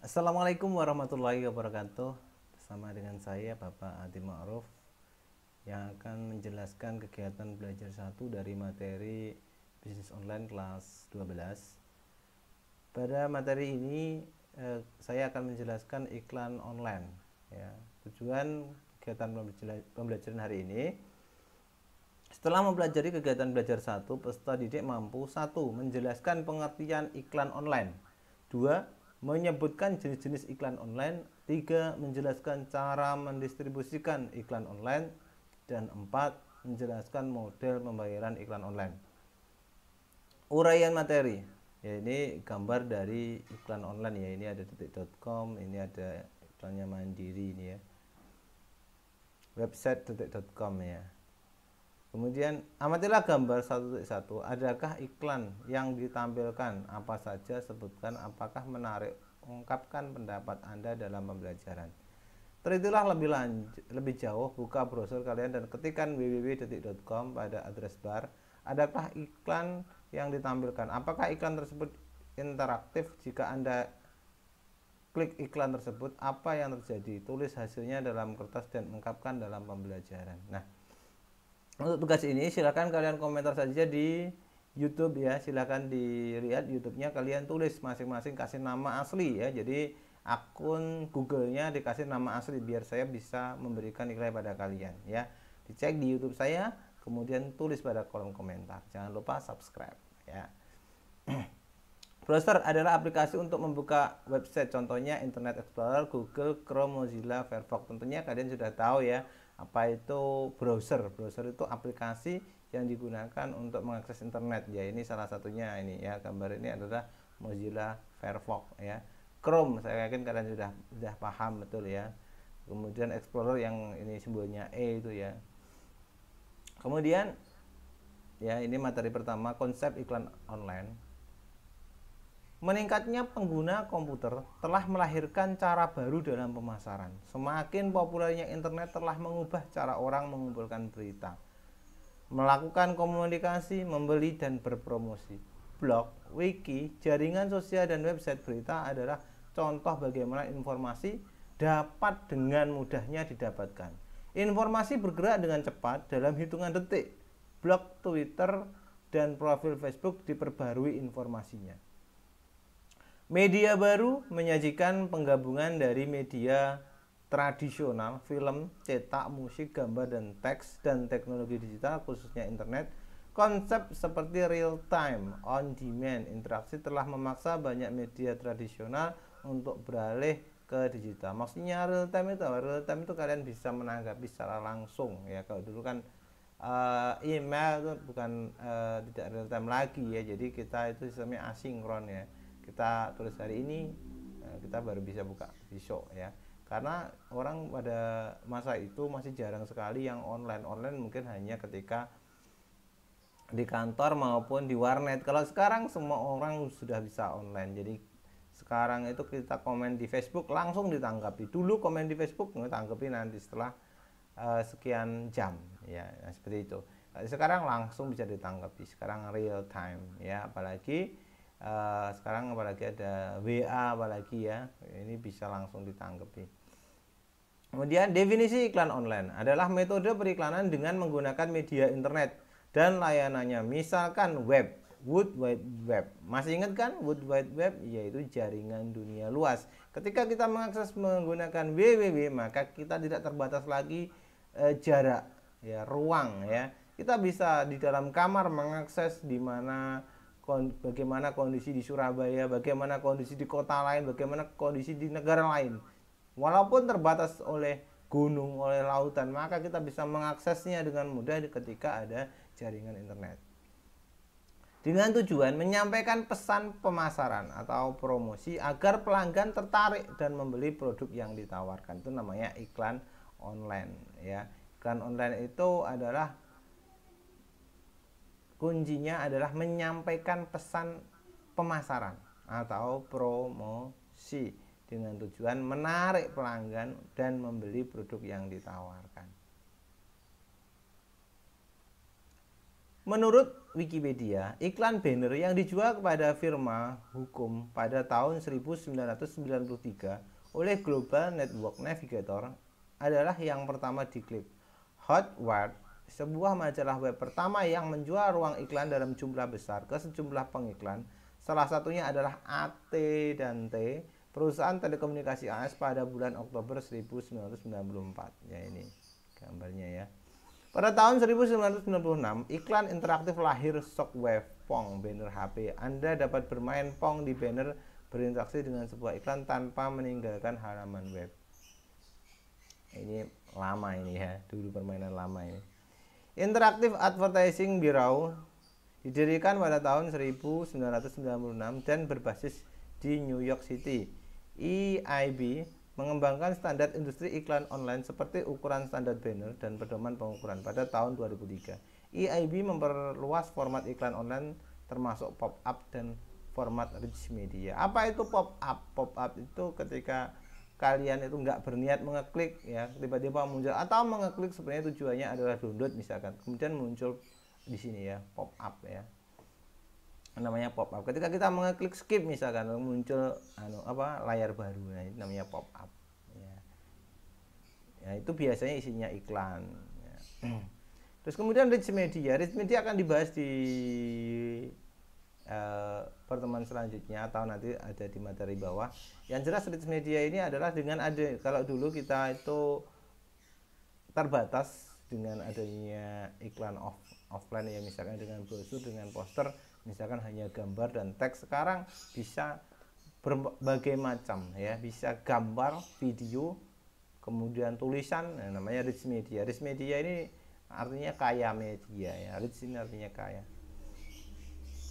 Assalamualaikum warahmatullahi wabarakatuh. Bersama dengan saya Bapak Adi Ma'ruf yang akan menjelaskan kegiatan belajar 1 dari materi bisnis online kelas 12. Pada materi ini saya akan menjelaskan iklan online ya. Tujuan kegiatan pembelajaran hari ini, setelah mempelajari kegiatan belajar 1, peserta didik mampu 1. Menjelaskan pengertian iklan online, 2. Menyebutkan jenis-jenis iklan online, 3. Menjelaskan cara mendistribusikan iklan online, dan 4. Menjelaskan model pembayaran iklan online. Uraian materi, ya ini gambar dari iklan online ya, ini ada detik.com, ini ada iklannya Mandiri ini ya, website detik.com ya. Kemudian amatilah gambar 1.1. Adakah iklan yang ditampilkan? Apa saja? Sebutkan. Apakah menarik? Ungkapkan pendapat Anda dalam pembelajaran. Telitilah lebih jauh, buka browser kalian dan ketikkan www.detik.com pada address bar. Adakah iklan yang ditampilkan? Apakah iklan tersebut interaktif? Jika Anda klik iklan tersebut, apa yang terjadi? Tulis hasilnya dalam kertas dan ungkapkan dalam pembelajaran. Nah, untuk tugas ini silakan kalian komentar saja di YouTube ya, silakan dilihat YouTube-nya, kalian tulis masing-masing kasih nama asli ya. Jadi akun Google-nya dikasih nama asli biar saya bisa memberikan nilai pada kalian ya. Dicek di YouTube saya, kemudian tulis pada kolom komentar. Jangan lupa subscribe ya. Browser adalah aplikasi untuk membuka website, contohnya Internet Explorer, Google, Chrome, Mozilla, Firefox. Tentunya kalian sudah tahu ya apa itu browser. Browser itu aplikasi yang digunakan untuk mengakses internet ya. Ini salah satunya ini ya, gambar ini adalah Mozilla Firefox ya. Chrome saya yakin kalian sudah paham betul ya. Kemudian Explorer yang ini simbolnya E itu ya. Kemudian ya, ini materi pertama, konsep iklan online. Meningkatnya pengguna komputer telah melahirkan cara baru dalam pemasaran. Semakin populernya internet telah mengubah cara orang mengumpulkan berita, melakukan komunikasi, membeli, dan berpromosi. Blog, wiki, jaringan sosial, dan website berita adalah contoh bagaimana informasi dapat dengan mudahnya didapatkan. Informasi bergerak dengan cepat dalam hitungan detik. Blog, Twitter, dan profil Facebook diperbarui informasinya. Media baru menyajikan penggabungan dari media tradisional, film, cetak, musik, gambar, dan teks, dan teknologi digital khususnya internet. Konsep seperti real time, on demand, interaksi telah memaksa banyak media tradisional untuk beralih ke digital. Maksudnya real time itu kalian bisa menanggapi secara langsung ya. Kalau dulu kan email itu bukan tidak real time lagi ya. Jadi kita itu sistemnya asinkron ya. Kita tulis hari ini, kita baru bisa buka besok ya. Karena orang pada masa itu masih jarang sekali yang online. Online mungkin hanya ketika di kantor maupun di warnet. Kalau sekarang semua orang sudah bisa online. Jadi sekarang itu kita komen di Facebook langsung ditanggapi. Dulu komen di Facebook ditanggapi nanti setelah sekian jam ya, seperti itu. Sekarang langsung bisa ditanggapi. Sekarang real time ya, apalagi sekarang apalagi ada WA apalagi ya, ini bisa langsung ditanggapi. Kemudian definisi iklan online adalah metode periklanan dengan menggunakan media internet dan layanannya, misalkan web, World Wide Web. Masih ingat kan World Wide Web, yaitu jaringan dunia luas. Ketika kita mengakses menggunakan www, maka kita tidak terbatas lagi jarak ya, ruang ya. Kita bisa di dalam kamar mengakses di mana, bagaimana kondisi di Surabaya, bagaimana kondisi di kota lain, bagaimana kondisi di negara lain. Walaupun terbatas oleh gunung, oleh lautan, maka kita bisa mengaksesnya dengan mudah ketika ada jaringan internet. Dengan tujuan menyampaikan pesan pemasaran atau promosi agar pelanggan tertarik dan membeli produk yang ditawarkan. Itu namanya iklan online ya. Iklan online itu adalah kuncinya adalah menyampaikan pesan pemasaran atau promosi dengan tujuan menarik pelanggan dan membeli produk yang ditawarkan. Menurut Wikipedia, iklan banner yang dijual kepada firma hukum pada tahun 1993 oleh Global Network Navigator adalah yang pertama diklik. Hotwire, sebuah majalah web pertama yang menjual ruang iklan dalam jumlah besar ke sejumlah pengiklan. Salah satunya adalah AT&T, perusahaan telekomunikasi AS pada bulan Oktober 1994. Ya, ini gambarnya ya. Pada tahun 1996, iklan interaktif lahir Shockwave Pong banner HP. Anda dapat bermain Pong di banner berinteraksi dengan sebuah iklan tanpa meninggalkan halaman web. Ini lama ini ya, dulu permainan lama ini. Interactive Advertising Bureau didirikan pada tahun 1996 dan berbasis di New York City. EIB mengembangkan standar industri iklan online seperti ukuran standar banner dan pedoman pengukuran pada tahun 2003. EIB memperluas format iklan online termasuk pop-up dan format rich media. Apa itu pop-up? Pop-up itu ketika kalian itu nggak berniat mengeklik ya, tiba-tiba muncul, atau mengeklik sebenarnya tujuannya adalah download misalkan, kemudian muncul di sini ya, pop-up ya. Namanya pop up. Ketika kita mengeklik skip misalkan muncul layar baru. Nah, itu namanya pop up ya. Ya, itu biasanya isinya iklan ya. Terus kemudian rich media. Rich media akan dibahas di pertemuan selanjutnya atau nanti ada di materi bawah. Yang jelas rich media ini adalah dengan ada, kalau dulu kita itu terbatas dengan adanya iklan offline ya, misalkan dengan brosur, dengan poster, misalkan hanya gambar dan teks. Sekarang bisa berbagai macam ya, bisa gambar, video, kemudian tulisan. Nah, namanya rich media. Rich media ini artinya kaya media ya, rich ini artinya kaya.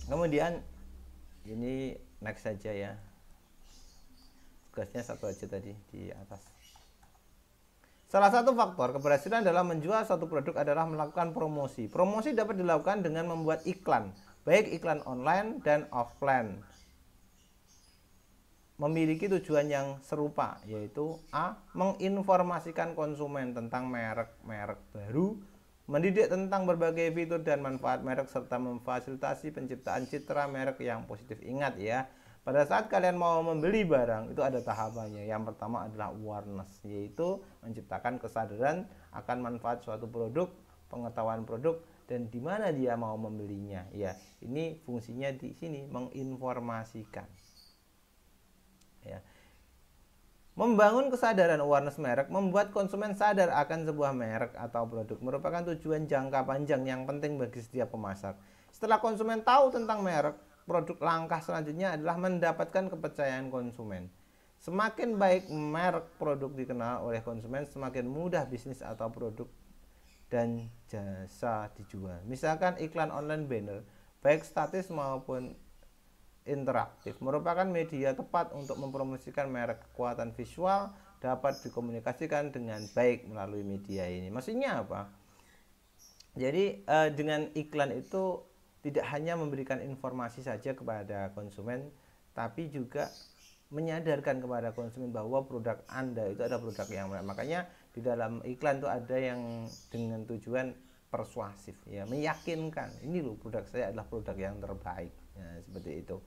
Kemudian ini next saja ya, tugasnya satu aja tadi di atas. Salah satu faktor keberhasilan dalam menjual suatu produk adalah melakukan promosi. Promosi dapat dilakukan dengan membuat iklan, baik iklan online dan offline. Memiliki tujuan yang serupa, yaitu A. Menginformasikan konsumen tentang merek-merek baru, mendidik tentang berbagai fitur dan manfaat merek, serta memfasilitasi penciptaan citra merek yang positif. Ingat ya, pada saat kalian mau membeli barang itu ada tahapannya. Yang pertama adalah awareness, yaitu menciptakan kesadaran akan manfaat suatu produk, pengetahuan produk, dan di mana dia mau membelinya. Ya, ini fungsinya di sini, menginformasikan. Ya. Membangun kesadaran awareness merek, membuat konsumen sadar akan sebuah merek atau produk merupakan tujuan jangka panjang yang penting bagi setiap pemasar. Setelah konsumen tahu tentang merek, produk, langkah selanjutnya adalah mendapatkan kepercayaan konsumen. Semakin baik merek produk dikenal oleh konsumen, semakin mudah bisnis atau produk dan jasa dijual. Misalkan iklan online banner, baik statis maupun interaktif, merupakan media tepat untuk mempromosikan merek. Kekuatan visual dapat dikomunikasikan dengan baik melalui media ini. Maksudnya apa? Jadi dengan iklan itu tidak hanya memberikan informasi saja kepada konsumen, tapi juga menyadarkan kepada konsumen bahwa produk Anda itu ada produk yang menarik. Makanya di dalam iklan itu ada yang dengan tujuan persuasif ya, meyakinkan ini loh produk saya adalah produk yang terbaik ya, seperti itu.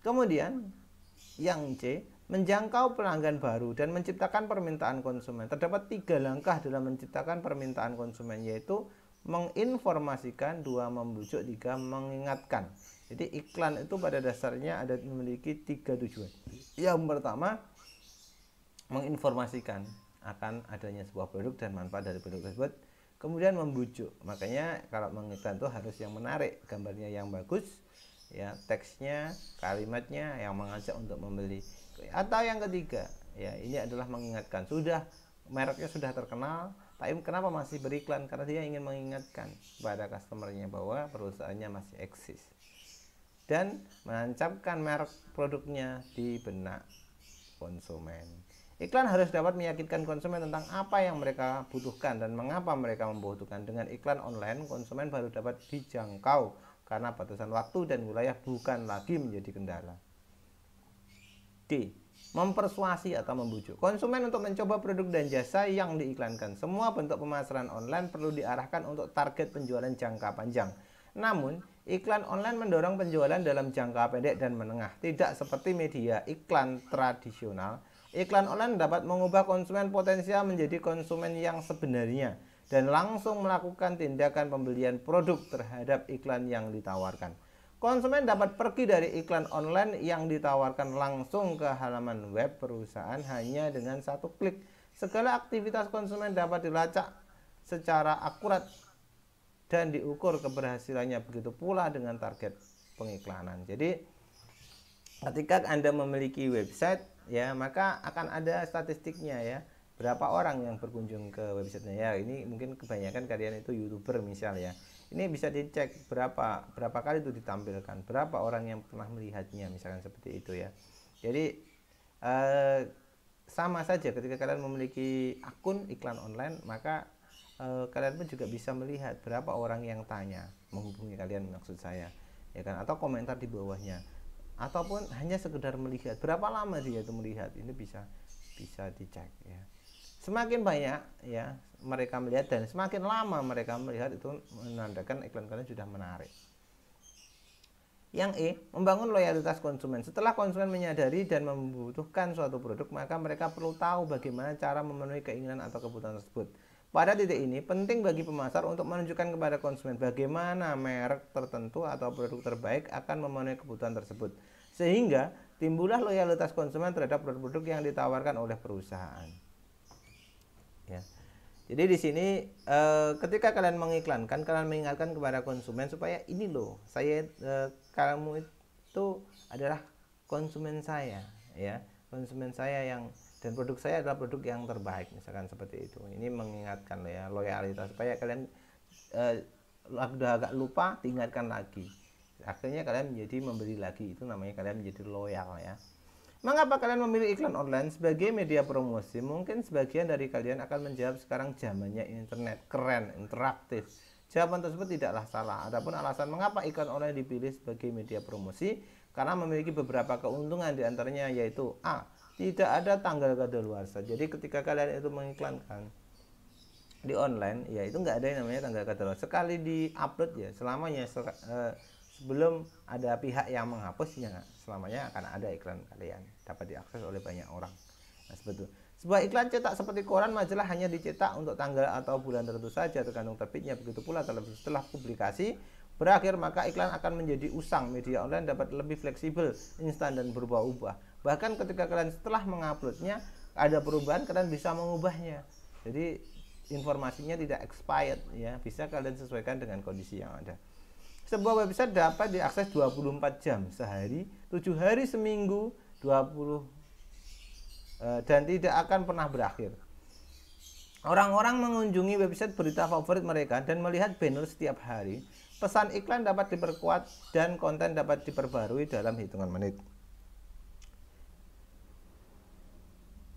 Kemudian yang C, menjangkau pelanggan baru dan menciptakan permintaan konsumen. Terdapat 3 langkah dalam menciptakan permintaan konsumen, yaitu menginformasikan, 2 membujuk, 3 mengingatkan. Jadi iklan itu pada dasarnya ada memiliki 3 tujuan. Yang pertama, menginformasikan akan adanya sebuah produk dan manfaat dari produk tersebut. Kemudian membujuk, makanya kalau mengiklan itu harus yang menarik, gambarnya yang bagus ya, teksnya, kalimatnya yang mengajak untuk membeli. Atau yang ketiga ya, ini adalah mengingatkan. Sudah mereknya sudah terkenal, tapi kenapa masih beriklan? Karena dia ingin mengingatkan kepada customernya bahwa perusahaannya masih eksis dan menancapkan merek produknya di benak konsumen. Iklan harus dapat meyakinkan konsumen tentang apa yang mereka butuhkan dan mengapa mereka membutuhkan. Dengan iklan online, konsumen baru dapat dijangkau karena batasan waktu dan wilayah bukan lagi menjadi kendala. D. Mempersuasi atau membujuk konsumen untuk mencoba produk dan jasa yang diiklankan. Semua bentuk pemasaran online perlu diarahkan untuk target penjualan jangka panjang. Namun, iklan online mendorong penjualan dalam jangka pendek dan menengah. Tidak seperti media iklan tradisional, iklan online dapat mengubah konsumen potensial menjadi konsumen yang sebenarnya dan langsung melakukan tindakan pembelian produk terhadap iklan yang ditawarkan. Konsumen dapat pergi dari iklan online yang ditawarkan langsung ke halaman web perusahaan hanya dengan satu klik. Segala aktivitas konsumen dapat dilacak secara akurat dan diukur keberhasilannya, begitu pula dengan target pengiklanan. Jadi ketika Anda memiliki website ya, maka akan ada statistiknya ya, berapa orang yang berkunjung ke websitenya ya. Ini mungkin kebanyakan kalian itu YouTuber misal ya, ini bisa dicek berapa kali itu ditampilkan, berapa orang yang pernah melihatnya, misalkan seperti itu ya. Jadi sama saja ketika kalian memiliki akun iklan online, maka kalian pun juga bisa melihat berapa orang yang tanya menghubungi kalian, maksud saya ya kan, atau komentar di bawahnya, ataupun hanya sekedar melihat berapa lama dia itu melihat. Ini bisa dicek ya. Semakin banyak ya mereka melihat dan semakin lama mereka melihat, itu menandakan iklan kalian sudah menarik. Yang E, membangun loyalitas konsumen. Setelah konsumen menyadari dan membutuhkan suatu produk, maka mereka perlu tahu bagaimana cara memenuhi keinginan atau kebutuhan tersebut. Pada titik ini, penting bagi pemasar untuk menunjukkan kepada konsumen bagaimana merek tertentu atau produk terbaik akan memenuhi kebutuhan tersebut, sehingga timbullah loyalitas konsumen terhadap produk-produk yang ditawarkan oleh perusahaan. Ya. Jadi di sini ketika kalian mengiklankan, kalian mengingatkan kepada konsumen supaya ini loh, kamu itu adalah konsumen saya ya, konsumen saya yang, dan produk saya adalah produk yang terbaik, misalkan seperti itu. Ini mengingatkan ya, loyalitas, supaya kalian udah agak lupa diingatkan lagi, akhirnya kalian menjadi membeli lagi, itu namanya kalian menjadi loyal ya. Mengapa kalian memilih iklan online sebagai media promosi? Mungkin sebagian dari kalian akan menjawab, sekarang zamannya internet, keren, interaktif. Jawaban tersebut tidaklah salah. Adapun alasan mengapa iklan online dipilih sebagai media promosi, karena memiliki beberapa keuntungan, diantaranya yaitu A, tidak ada tanggal kadaluarsa. Jadi ketika kalian itu mengiklankan di online, ya itu nggak ada yang namanya tanggal kadaluarsa. Sekali di upload ya selamanya, sebelum ada pihak yang menghapusnya, selamanya akan ada iklan kalian, dapat diakses oleh banyak orang. Nah, seperti itu. Sebuah iklan cetak seperti koran, majalah hanya dicetak untuk tanggal atau bulan tertentu saja, tergantung terbitnya. Begitu pula televisi, setelah publikasi berakhir maka iklan akan menjadi usang. Media online dapat lebih fleksibel, instan, dan berubah-ubah. Bahkan ketika kalian setelah menguploadnya ada perubahan, kalian bisa mengubahnya. Jadi informasinya tidak expired ya, bisa kalian sesuaikan dengan kondisi yang ada. Sebuah website dapat diakses 24 jam sehari, 7 hari seminggu, 20 dan tidak akan pernah berakhir. Orang-orang mengunjungi website berita favorit mereka dan melihat banner setiap hari. Pesan iklan dapat diperkuat dan konten dapat diperbarui dalam hitungan menit.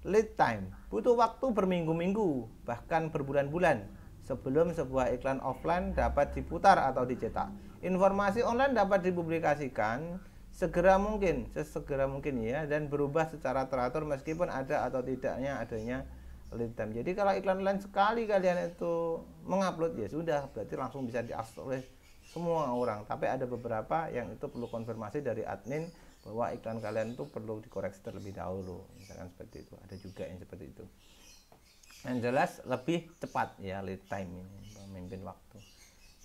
Lead time, butuh waktu berminggu-minggu, bahkan berbulan-bulan sebelum sebuah iklan offline dapat diputar atau dicetak. Informasi online dapat dipublikasikan sesegera mungkin ya, dan berubah secara teratur meskipun ada atau tidaknya adanya lead time. Jadi kalau iklan online sekali kalian itu mengupload, ya sudah, berarti langsung bisa diakses oleh semua orang. Tapi ada beberapa yang itu perlu konfirmasi dari admin bahwa iklan kalian itu perlu dikoreksi terlebih dahulu, misalkan seperti itu. Ada juga yang seperti itu. Yang jelas lebih cepat ya lead time ini, memimpin waktu.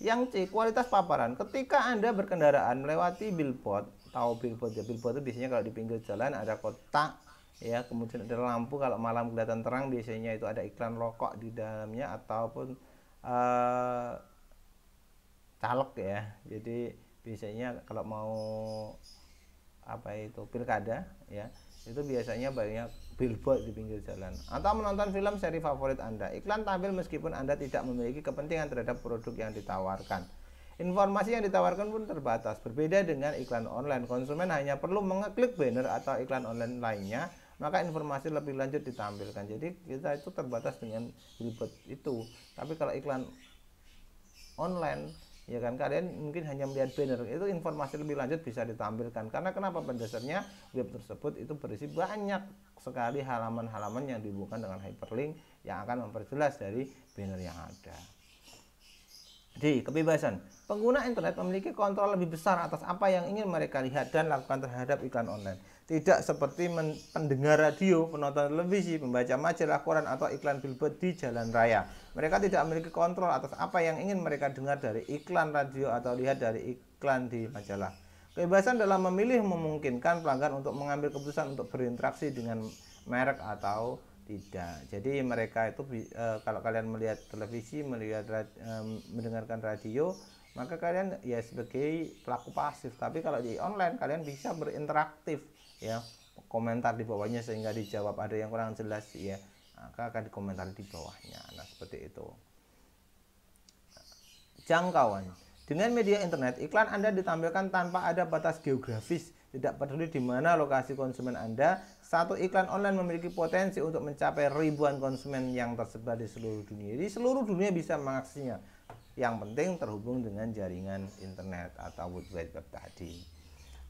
Yang C, kualitas paparan. Ketika Anda berkendaraan melewati billboard, tahu billboard ya, billboard itu biasanya kalau di pinggir jalan ada kotak ya, kemudian ada lampu, kalau malam kelihatan terang, biasanya itu ada iklan rokok di dalamnya ataupun caleg ya. Jadi biasanya kalau mau pilkada ya, itu biasanya banyak billboard di pinggir jalan. Atau menonton film seri favorit Anda, iklan tampil meskipun Anda tidak memiliki kepentingan terhadap produk yang ditawarkan. Informasi yang ditawarkan pun terbatas. Berbeda dengan iklan online, konsumen hanya perlu mengeklik banner atau iklan online lainnya, maka informasi lebih lanjut ditampilkan. Jadi kita itu terbatas dengan billboard itu. Tapi kalau iklan online ya kan, kalian mungkin hanya melihat banner, itu informasi lebih lanjut bisa ditampilkan. Karena kenapa? Pada dasarnya web tersebut itu berisi banyak sekali halaman-halaman yang dihubungkan dengan hyperlink yang akan memperjelas dari banner yang ada. D. Kebebasan. Pengguna internet memiliki kontrol lebih besar atas apa yang ingin mereka lihat dan lakukan terhadap iklan online. Tidak seperti pendengar radio, penonton televisi, membaca majalah, koran, atau iklan billboard di jalan raya. Mereka tidak memiliki kontrol atas apa yang ingin mereka dengar dari iklan radio atau lihat dari iklan di majalah. Kebebasan dalam memilih memungkinkan pelanggan untuk mengambil keputusan untuk berinteraksi dengan merek atau tidak. Jadi mereka itu kalau kalian melihat televisi, mendengarkan radio, maka kalian ya sebagai pelaku pasif. Tapi kalau di online kalian bisa berinteraktif ya, komentar di bawahnya sehingga dijawab, ada yang kurang jelas ya, maka akan dikomentar di bawahnya. Nah, seperti itu. Jangkauan. Dengan media internet, iklan Anda ditampilkan tanpa ada batas geografis. Tidak peduli di mana lokasi konsumen Anda, satu iklan online memiliki potensi untuk mencapai ribuan konsumen yang tersebar di seluruh dunia. Jadi seluruh dunia bisa mengaksinya. Yang penting terhubung dengan jaringan internet atau World Wide Web tadi.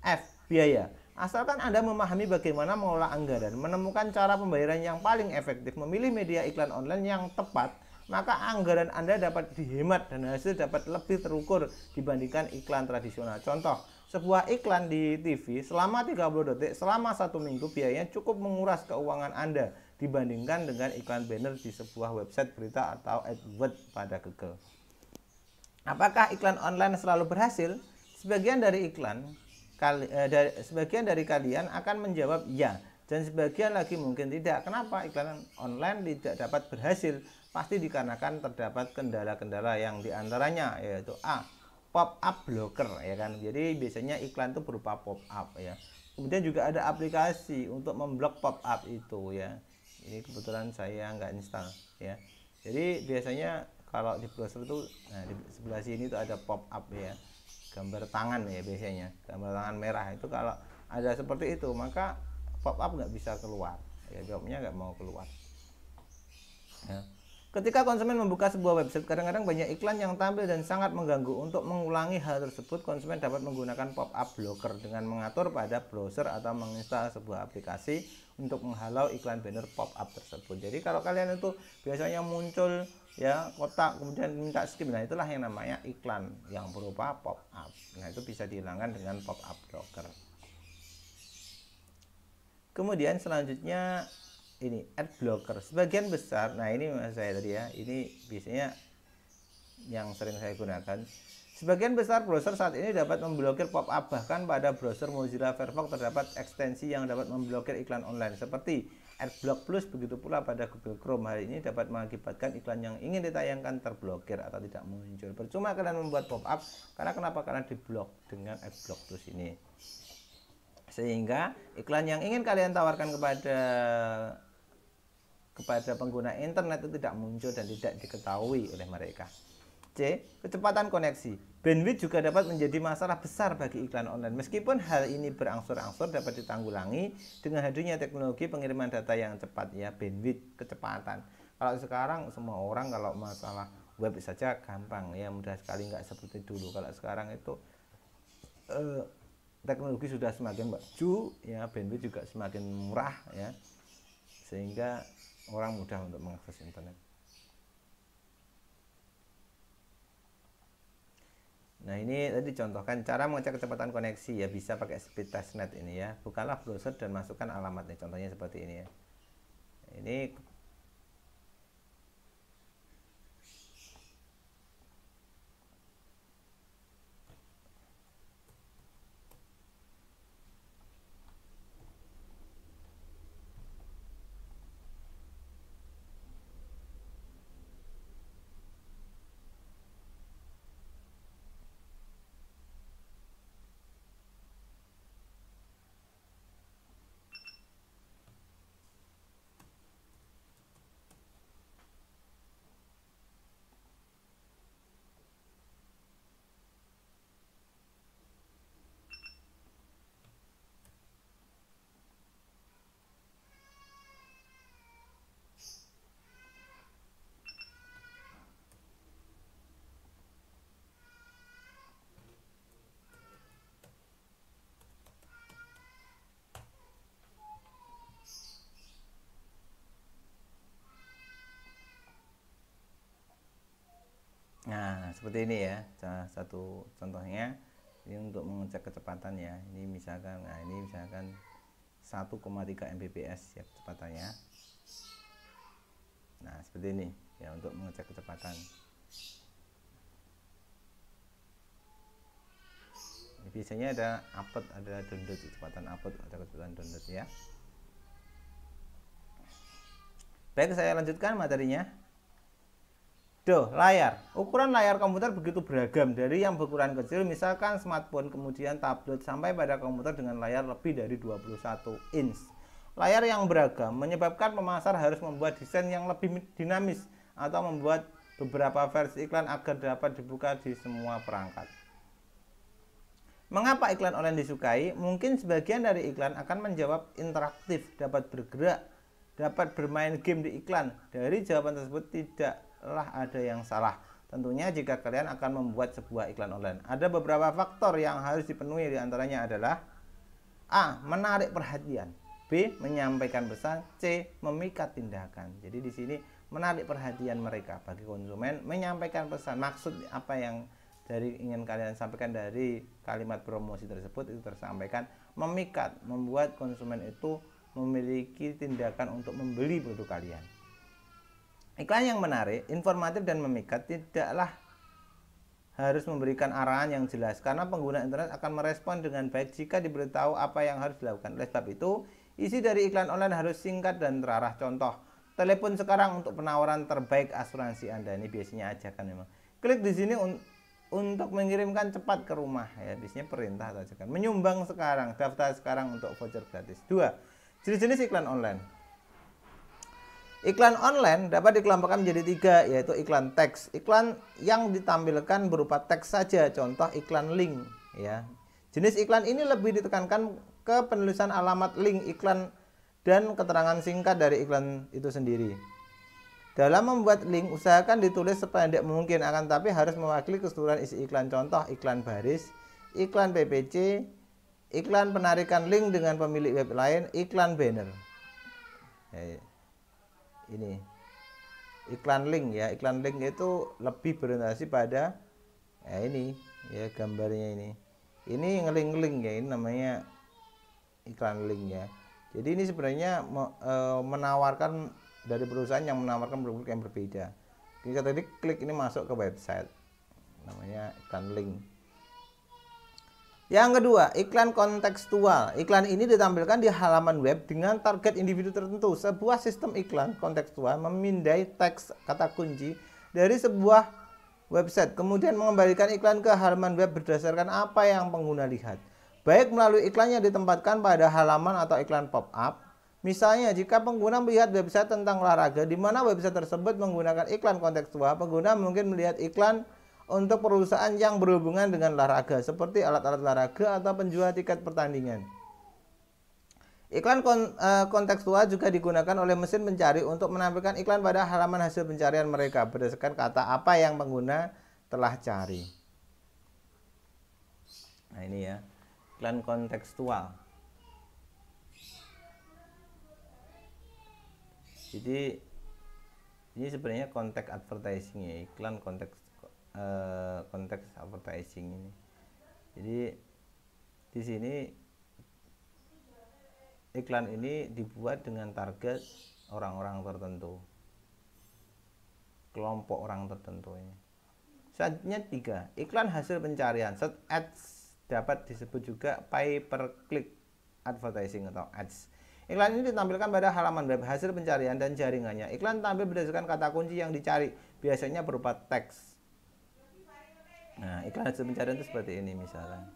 F. Biaya. Asalkan Anda memahami bagaimana mengelola anggaran, menemukan cara pembayaran yang paling efektif, memilih media iklan online yang tepat, maka anggaran Anda dapat dihemat dan hasil dapat lebih terukur dibandingkan iklan tradisional. Contoh, sebuah iklan di TV selama 30 detik selama 1 minggu biayanya cukup menguras keuangan Anda dibandingkan dengan iklan banner di sebuah website berita atau AdWords pada Google. Apakah iklan online selalu berhasil? Sebagian dari kalian akan menjawab ya, dan sebagian lagi mungkin tidak. Kenapa iklan online tidak dapat berhasil? Pasti dikarenakan terdapat kendala-kendala yang diantaranya yaitu A. Pop up blocker ya kan. Jadi biasanya iklan itu berupa pop up ya. Kemudian juga ada aplikasi untuk memblok pop up itu ya. Ini kebetulan saya nggak install ya. Jadi biasanya kalau di browser itu, nah di sebelah sini itu ada pop up ya, gambar tangan ya, biasanya gambar tangan merah itu. Kalau ada seperti itu maka pop up nggak bisa keluar ya, jawabnya nggak mau keluar ya. Ketika konsumen membuka sebuah website, kadang-kadang banyak iklan yang tampil dan sangat mengganggu. Untuk mengulangi hal tersebut, konsumen dapat menggunakan pop-up blocker dengan mengatur pada browser atau menginstal sebuah aplikasi untuk menghalau iklan banner pop-up tersebut. Jadi kalau kalian itu biasanya muncul ya kotak kemudian minta skip, nah itulah yang namanya iklan yang berupa pop-up. Nah itu bisa dihilangkan dengan pop-up blocker. Kemudian selanjutnya ini ad blocker. Sebagian besar, nah ini saya tadi ya, ini biasanya yang sering saya gunakan. Sebagian besar browser saat ini dapat memblokir pop-up. Bahkan pada browser Mozilla Firefox terdapat ekstensi yang dapat memblokir iklan online seperti AdBlock Plus. Begitu pula pada Google Chrome. Hal ini dapat mengakibatkan iklan yang ingin ditayangkan terblokir atau tidak muncul. Percuma kalian membuat pop-up, karena kenapa? Karena diblok dengan AdBlock Plus ini. Sehingga iklan yang ingin kalian tawarkan kepada pengguna internet itu tidak muncul dan tidak diketahui oleh mereka. C. Kecepatan koneksi. Bandwidth juga dapat menjadi masalah besar bagi iklan online. Meskipun hal ini berangsur-angsur dapat ditanggulangi dengan hadirnya teknologi pengiriman data yang cepat ya, bandwidth, kecepatan. Kalau sekarang semua orang kalau masalah web saja gampang ya, mudah sekali, nggak seperti dulu. Kalau sekarang itu teknologi sudah semakin maju ya, bandwidth juga semakin murah ya, sehingga orang mudah untuk mengakses internet. Nah ini tadi contohkan cara mengecek kecepatan koneksi ya, bisa pakai speed testnet ini ya. Bukalah browser dan masukkan alamatnya, contohnya seperti ini ya. Ini seperti ini ya, salah satu contohnya. Ini untuk mengecek kecepatan ya. Ini misalkan, nah ini misalkan 1,3 Mbps ya kecepatannya. Nah seperti ini ya untuk mengecek kecepatan. Biasanya ada upload, ada download, kecepatan upload, ada kecepatan download ya. Baik, saya lanjutkan materinya. Layar. Ukuran layar komputer begitu beragam, dari yang berukuran kecil misalkan smartphone, kemudian tablet, sampai pada komputer dengan layar lebih dari 21 inch. Layar yang beragam menyebabkan pemasar harus membuat desain yang lebih dinamis atau membuat beberapa versi iklan agar dapat dibuka di semua perangkat. Mengapa iklan online disukai? Mungkin sebagian dari iklan akan menjawab interaktif, dapat bergerak, dapat bermain game di iklan. Dari jawaban tersebut tidaklah ada yang salah. Tentunya jika kalian akan membuat sebuah iklan online. Ada beberapa faktor yang harus dipenuhi, diantaranya adalah A. Menarik perhatian. B. Menyampaikan pesan. C. Memikat tindakan. Jadi di sini menarik perhatian mereka bagi konsumen, menyampaikan pesan. Maksud apa yang ingin kalian sampaikan dari kalimat promosi tersebut itu tersampaikan. Memikat, membuat konsumen itu memiliki tindakan untuk membeli produk kalian. Iklan yang menarik, informatif dan memikat tidaklah harus memberikan arahan yang jelas, karena pengguna internet akan merespon dengan baik jika diberitahu apa yang harus dilakukan. Oleh sebab itu, isi dari iklan online harus singkat dan terarah. Contoh, telepon sekarang untuk penawaran terbaik asuransi Anda. Ini biasanya ajakan memang. Klik di sini untuk mengirimkan cepat ke rumah ya, biasanya perintah atau ajakan. Menyumbang sekarang, daftar sekarang untuk voucher gratis. 2. Jenis-jenis iklan online. Iklan online dapat dikelompokkan menjadi 3, yaitu iklan teks. Iklan yang ditampilkan berupa teks saja, contoh iklan link ya. Jenis iklan ini lebih ditekankan ke penulisan alamat link iklan dan keterangan singkat dari iklan itu sendiri. Dalam membuat link, usahakan ditulis sependek mungkin, akan tapi harus mewakili keseluruhan isi iklan. Contoh iklan baris, iklan PPC, iklan penarikan link dengan pemilik web lain, iklan banner. Ini iklan link ya. Iklan link itu lebih berorientasi pada ini ya, gambarnya ini ngeling-ngeling ya, ini namanya iklan link ya. Jadi ini sebenarnya menawarkan dari perusahaan yang menawarkan produk yang berbeda. Kita tadi klik ini masuk ke website, namanya iklan link. Yang kedua, iklan kontekstual. Iklan ini ditampilkan di halaman web dengan target individu tertentu. Sebuah sistem iklan kontekstual memindai teks kata kunci dari sebuah website, kemudian mengembalikan iklan ke halaman web berdasarkan apa yang pengguna lihat, baik melalui iklan yang ditempatkan pada halaman atau iklan pop-up. Misalnya, jika pengguna melihat website tentang olahraga di mana website tersebut menggunakan iklan kontekstual, pengguna mungkin melihat iklan untuk perusahaan yang berhubungan dengan olahraga seperti alat-alat olahraga atau penjual tiket pertandingan. Iklan kontekstual juga digunakan oleh mesin pencari untuk menampilkan iklan pada halaman hasil pencarian mereka berdasarkan kata apa yang pengguna telah cari. Nah ini ya, iklan kontekstual. Jadi ini sebenarnya konteks advertising ya, iklan konteks advertising ini. Jadi di sini iklan ini dibuat dengan target orang-orang tertentu, kelompok orang tertentu ini. Selanjutnya 3, iklan hasil pencarian. Search ads dapat disebut juga pay per click advertising atau ads. Iklan ini ditampilkan pada halaman web hasil pencarian dan jaringannya. Iklan tampil berdasarkan kata kunci yang dicari, biasanya berupa teks. Nah, iklan hasil pencarian itu seperti ini misalnya.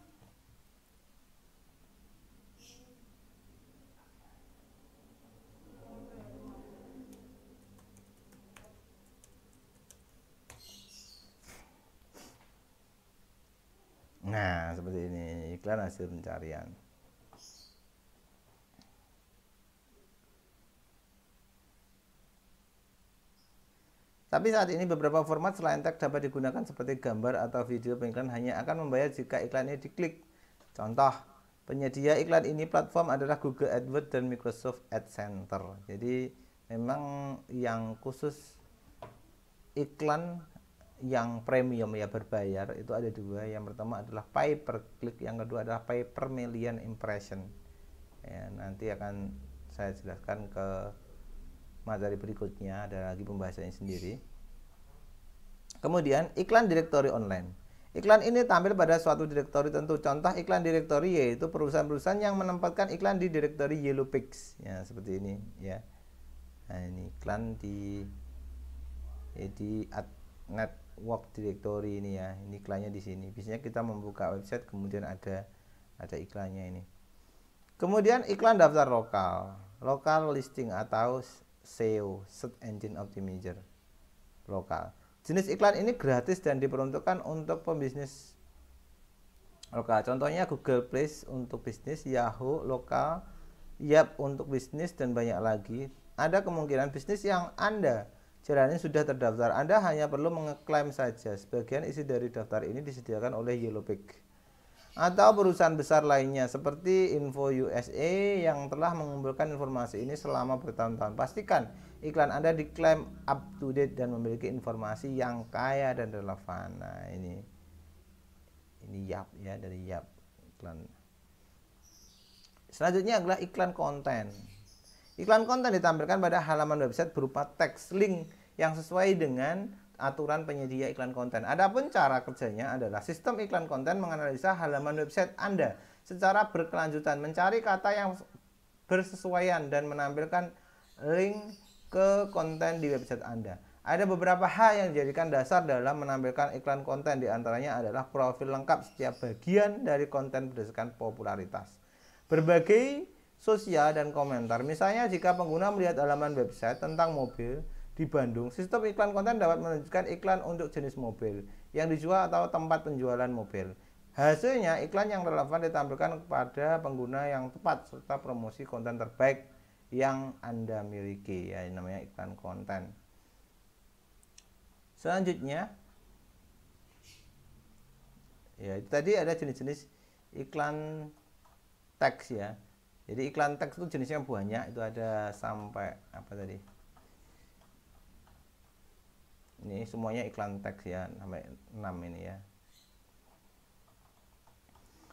Nah, seperti ini, iklan hasil pencarian. Tapi saat ini beberapa format selain teks dapat digunakan seperti gambar atau video. Pengiklan hanya akan membayar jika iklan ini diklik. Contoh, penyedia iklan ini platform adalah Google AdWords dan Microsoft Ad Center. Jadi memang yang khusus iklan yang premium ya, berbayar, itu ada dua. Yang pertama adalah pay per click, yang kedua adalah pay per million impression ya. Nanti akan saya jelaskan ke materi berikutnya, ada lagi pembahasannya sendiri. Kemudian iklan direktori online. Iklan ini tampil pada suatu direktori tentu. Contoh iklan direktori yaitu perusahaan-perusahaan yang menempatkan iklan di direktori Yellow Pages ya, seperti ini ya. Nah, ini iklan di network directory ini ya. Ini iklannya di sini. Biasanya kita membuka website kemudian ada iklannya ini. Kemudian iklan daftar lokal listing atau SEO, Search Engine Optimizer lokal. Jenis iklan ini gratis dan diperuntukkan untuk pembisnis lokal. Contohnya Google Place untuk bisnis, Yahoo lokal, Yap untuk bisnis, dan banyak lagi. Ada kemungkinan bisnis yang Anda jalani sudah terdaftar. Anda hanya perlu mengeklaim saja. Sebagian isi dari daftar ini disediakan oleh Yellow Page atau perusahaan besar lainnya seperti Info USA yang telah mengumpulkan informasi ini selama bertahun-tahun. Pastikan iklan Anda diklaim up to date dan memiliki informasi yang kaya dan relevan. Nah, ini Yap ya, dari Yap iklan. Selanjutnya adalah iklan konten. Iklan konten ditampilkan pada halaman website berupa teks link yang sesuai dengan aturan penyedia iklan konten. Adapun cara kerjanya adalah sistem iklan konten menganalisa halaman website Anda secara berkelanjutan, mencari kata yang bersesuaian dan menampilkan link ke konten di website Anda. Ada beberapa hal yang dijadikan dasar dalam menampilkan iklan konten, diantaranya adalah profil lengkap setiap bagian dari konten berdasarkan popularitas, berbagai sosial dan komentar. Misalnya jika pengguna melihat halaman website tentang mobil di Bandung, sistem iklan konten dapat menunjukkan iklan untuk jenis mobil yang dijual atau tempat penjualan mobil. Hasilnya, iklan yang relevan ditampilkan kepada pengguna yang tepat serta promosi konten terbaik yang Anda miliki. Ya, ini namanya iklan konten. Selanjutnya, ya itu tadi ada jenis-jenis iklan teks ya. Jadi iklan teks itu jenisnya banyak, itu ada sampai apa tadi? Ini semuanya iklan teks ya, sampai 6 ini ya.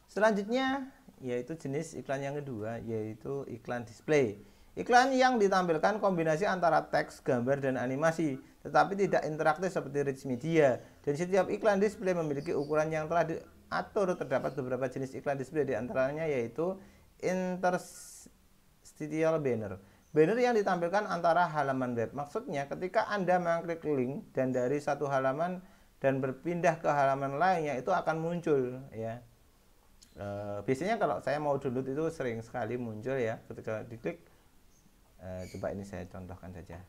Selanjutnya yaitu jenis iklan yang kedua, yaitu iklan display. Iklan yang ditampilkan kombinasi antara teks, gambar, dan animasi, tetapi tidak interaktif seperti rich media. Dan setiap iklan display memiliki ukuran yang telah diatur. Terdapat beberapa jenis iklan display, diantaranya yaitu interstitial banner. Banner yang ditampilkan antara halaman web. Maksudnya ketika Anda mengklik link dan dari satu halaman dan berpindah ke halaman lainnya, itu akan muncul ya. Biasanya kalau saya mau download itu sering sekali muncul ya ketika diklik. Coba ini saya contohkan saja.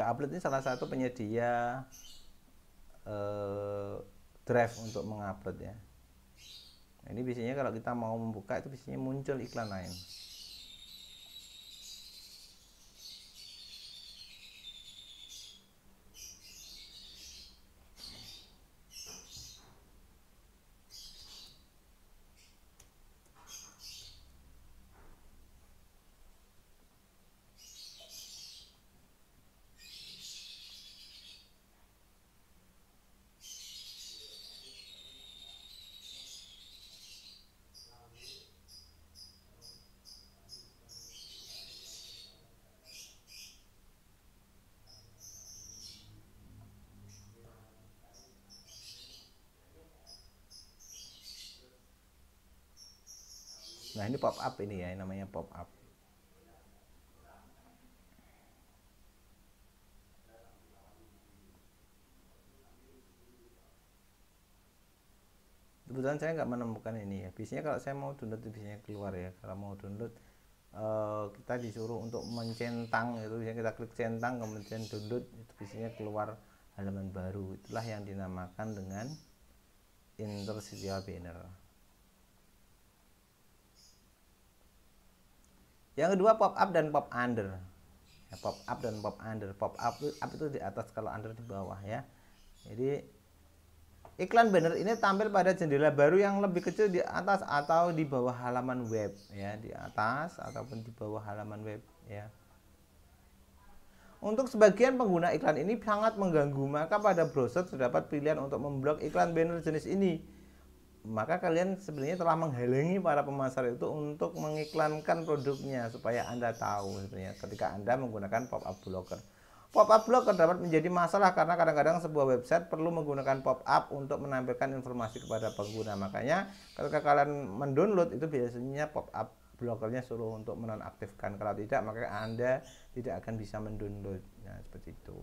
Upload ini salah satu penyedia drive untuk mengupload ya. Nah, ini biasanya kalau kita mau membuka itu biasanya muncul iklan lain. Nah, ini pop up ini ya, namanya pop up. Kebetulan saya nggak menemukan ini ya. Biasanya kalau saya mau download itu biasanya keluar ya. Kalau mau download kita disuruh untuk mencentang, itu biasanya kita klik centang kemudian download, itu biasanya keluar halaman baru. Itulah yang dinamakan dengan interstitial banner. Yang kedua pop up dan pop under. ya, pop up dan pop under. Pop up itu di atas, kalau under di bawah ya. Jadi iklan banner ini tampil pada jendela baru yang lebih kecil di atas atau di bawah halaman web ya, di atas ataupun di bawah halaman web ya. Untuk sebagian pengguna, iklan ini sangat mengganggu, maka pada browser terdapat pilihan untuk memblok iklan banner jenis ini. Maka kalian sebenarnya telah menghalangi para pemasar itu untuk mengiklankan produknya, supaya Anda tahu sebenarnya ketika Anda menggunakan pop-up blocker. Pop-up blocker dapat menjadi masalah karena kadang-kadang sebuah website perlu menggunakan pop-up untuk menampilkan informasi kepada pengguna. Makanya ketika kalian mendownload itu biasanya pop-up blockernya suruh untuk menonaktifkan. Kalau tidak, maka Anda tidak akan bisa mendownload. Nah, seperti itu.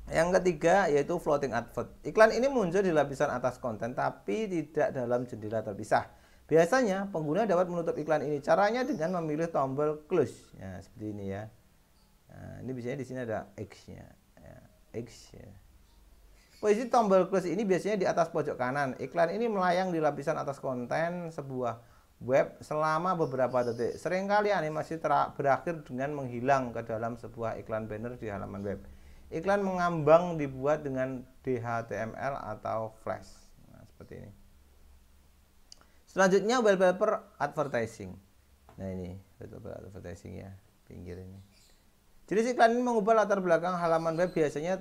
Yang ketiga yaitu floating advert. Iklan ini muncul di lapisan atas konten tapi tidak dalam jendela terpisah. Biasanya pengguna dapat menutup iklan ini. Caranya dengan memilih tombol close. Ya, seperti ini ya. Nah, ini biasanya di sini ada X-nya. Ya, X ya. Posisi tombol close ini biasanya di atas pojok kanan. Iklan ini melayang di lapisan atas konten sebuah web selama beberapa detik. Seringkali animasi berakhir dengan menghilang ke dalam sebuah iklan banner di halaman web. Iklan mengambang dibuat dengan HTML atau Flash. Nah, seperti ini. Selanjutnya wallpaper advertising. Nah, ini wallpaper advertising ya, pinggir ini. Jenis iklan ini mengubah latar belakang halaman web. Biasanya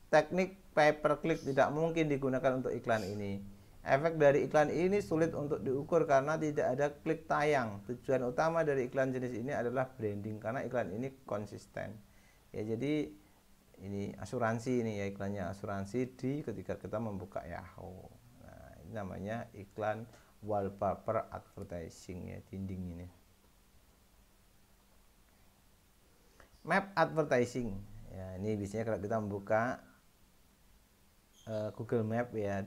teknik pay per click tidak mungkin digunakan untuk iklan ini. Efek dari iklan ini sulit untuk diukur karena tidak ada klik tayang. Tujuan utama dari iklan jenis ini adalah branding karena iklan ini konsisten. Ya, jadi ini asuransi ini ya, iklannya asuransi di ketika kita membuka Yahoo. Nah, ini namanya iklan wallpaper advertising ya, dinding ini. Map advertising. Ya, ini biasanya kalau kita membuka Google Map ya,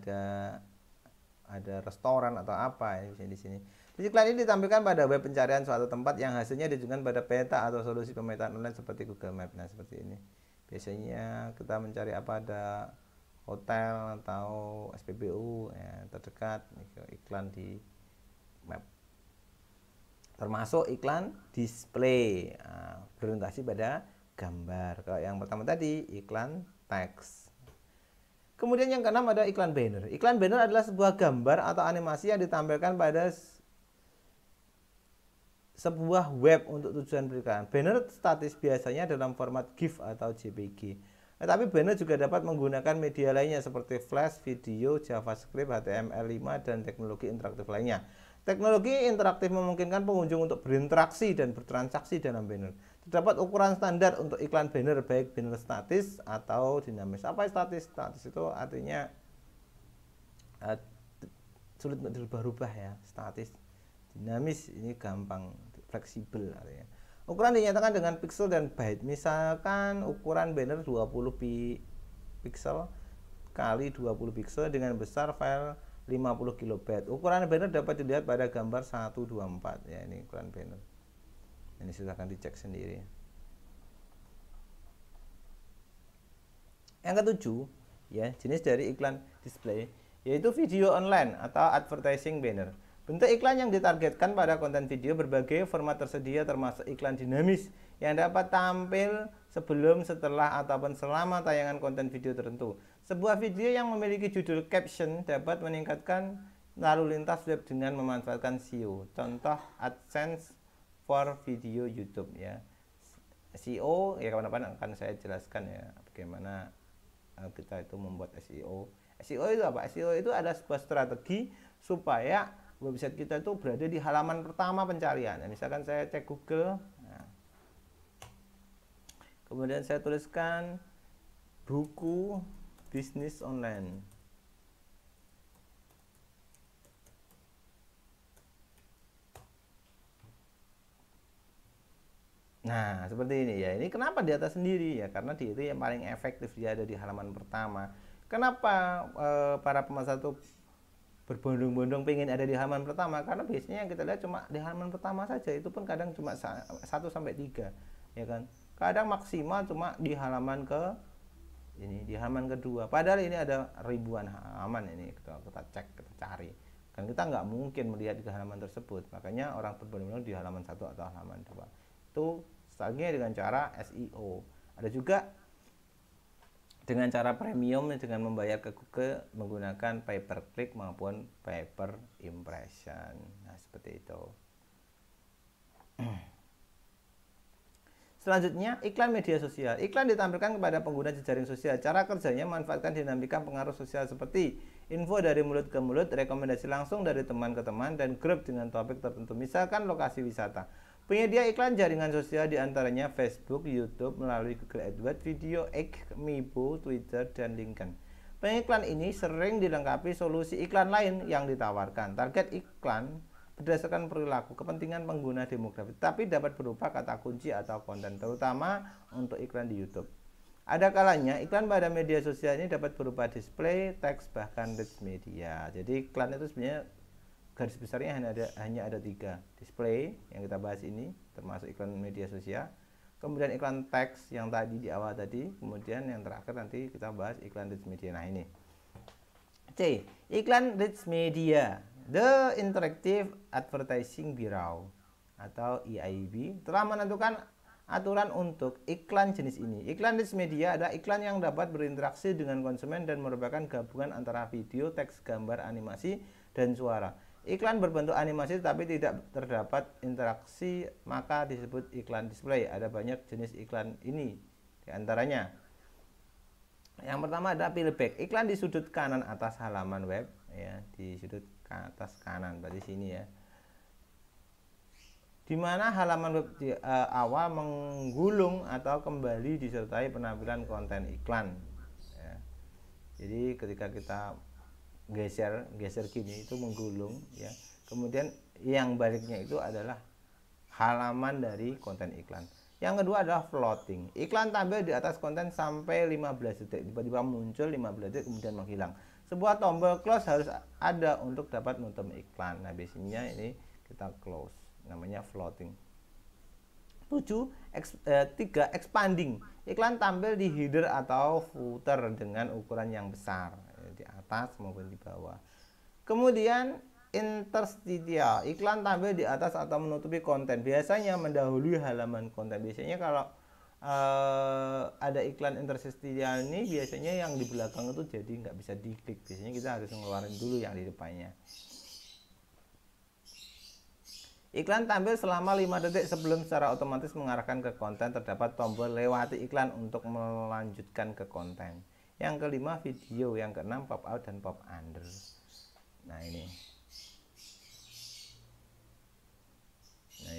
ada restoran atau apa ya, misalnya di sini. Iklan ini ditampilkan pada web pencarian suatu tempat yang hasilnya ditujukan pada peta atau solusi pemetaan online seperti Google Map. Nah, seperti ini. Biasanya kita mencari apa, ada hotel atau SPBU ya, terdekat, iklan di map. Termasuk iklan display, berorientasi pada gambar. Kalau yang pertama tadi iklan teks. Kemudian yang keenam ada iklan banner. Iklan banner adalah sebuah gambar atau animasi yang ditampilkan pada sebuah web untuk tujuan beriklan. Banner statis biasanya dalam format GIF atau JPG. Tetapi banner juga dapat menggunakan media lainnya seperti flash, video, JavaScript, HTML5, dan teknologi interaktif lainnya. Teknologi interaktif memungkinkan pengunjung untuk berinteraksi dan bertransaksi dalam banner. Terdapat ukuran standar untuk iklan banner, baik banner statis atau dinamis. Apa statis? Statis itu artinya sulit untuk dirubah-rubah ya, statis. Dinamis ini gampang, fleksibel artinya. Ukuran dinyatakan dengan pixel dan byte. Misalkan ukuran banner 20 pixel kali 20 pixel dengan besar file 50 kilobyte. Ukuran banner dapat dilihat pada gambar 124 ya, ini ukuran banner. Ini silahkan dicek sendiri. Yang ketujuh ya, jenis dari iklan display yaitu video online atau advertising banner. Bentuk iklan yang ditargetkan pada konten video berbagai format tersedia, termasuk iklan dinamis yang dapat tampil sebelum, setelah, ataupun selama tayangan konten video tertentu. Sebuah video yang memiliki judul caption dapat meningkatkan lalu lintas web dengan memanfaatkan SEO. Contoh AdSense for video YouTube ya. SEO ya, kapan-kapan akan saya jelaskan ya bagaimana kita itu membuat SEO. SEO itu apa? SEO itu adalah sebuah strategi supaya website kita itu berada di halaman pertama pencarian. Nah, misalkan saya cek Google, nah, kemudian saya tuliskan buku bisnis online. Nah, seperti ini ya. Ini kenapa di atas sendiri ya? Karena dia itu yang paling efektif, dia ada di halaman pertama. Kenapa para pemasar itu berbondong-bondong pengen ada di halaman pertama? Karena biasanya yang kita lihat cuma di halaman pertama saja, itu pun kadang cuma 1 sampai 3 ya kan. Kadang maksimal cuma di halaman di halaman kedua, padahal ini ada ribuan halaman. Ini kita cek, kita cari kan, kita nggak mungkin melihat di halaman tersebut. Makanya orang berbondong-bondong di halaman 1 atau halaman 2. Itu strategi dengan cara SEO. Ada juga dengan cara premium dengan membayar ke Google menggunakan pay per click maupun pay per impression. Nah, seperti itu. Selanjutnya, iklan media sosial. Iklan ditampilkan kepada pengguna jejaring sosial. Cara kerjanya memanfaatkan dinamika pengaruh sosial seperti info dari mulut ke mulut, rekomendasi langsung dari teman ke teman, dan grup dengan topik tertentu. Misalkan lokasi wisata. Penyedia iklan jaringan sosial diantaranya Facebook, YouTube, melalui Google AdWords, Video, X, Mibo, Twitter, dan LinkedIn. Pengiklan ini sering dilengkapi solusi iklan lain yang ditawarkan. Target iklan berdasarkan perilaku, kepentingan pengguna demografis, tapi dapat berupa kata kunci atau konten, terutama untuk iklan di YouTube. Ada kalanya iklan pada media sosial ini dapat berupa display, teks, bahkan rich media. Jadi iklan itu sebenarnya garis besarnya hanya ada 3. Display yang kita bahas ini termasuk iklan media sosial, kemudian iklan teks yang tadi di awal tadi, kemudian yang terakhir nanti kita bahas iklan rich media. Nah, ini C, iklan rich media. The Interactive Advertising Bureau atau EIB telah menentukan aturan untuk iklan jenis ini. Iklan rich media adalah iklan yang dapat berinteraksi dengan konsumen dan merupakan gabungan antara video, teks, gambar, animasi, dan suara. Iklan berbentuk animasi tetapi tidak terdapat interaksi maka disebut iklan display. Ada banyak jenis iklan ini, diantaranya yang pertama ada pillback, iklan di sudut kanan atas halaman web, ya, di sudut atas kanan, berarti sini ya, di mana halaman web di awal menggulung atau kembali disertai penampilan konten iklan, ya. Jadi ketika kita geser gini itu menggulung, ya. Kemudian yang baliknya itu adalah halaman dari konten iklan. Yang kedua adalah floating. Iklan tampil di atas konten sampai 15 detik. Tiba-tiba muncul 15 detik kemudian menghilang. Sebuah tombol close harus ada untuk dapat menutup iklan. Nah, biasanya ini kita close. Namanya floating. 3. Expanding. Iklan tampil di header atau footer dengan ukuran yang besar, di atas maupun di bawah. Kemudian interstitial, iklan tampil di atas atau menutupi konten, biasanya mendahului halaman konten. Biasanya kalau ada iklan interstitial ini, biasanya yang di belakang itu jadi nggak bisa diklik. Biasanya kita harus ngeluarin dulu yang di depannya. Iklan tampil selama 5 detik sebelum secara otomatis mengarahkan ke konten. Terdapat tombol lewati iklan untuk melanjutkan ke konten. Yang kelima video, yang keenam pop out dan pop under. Nah, ini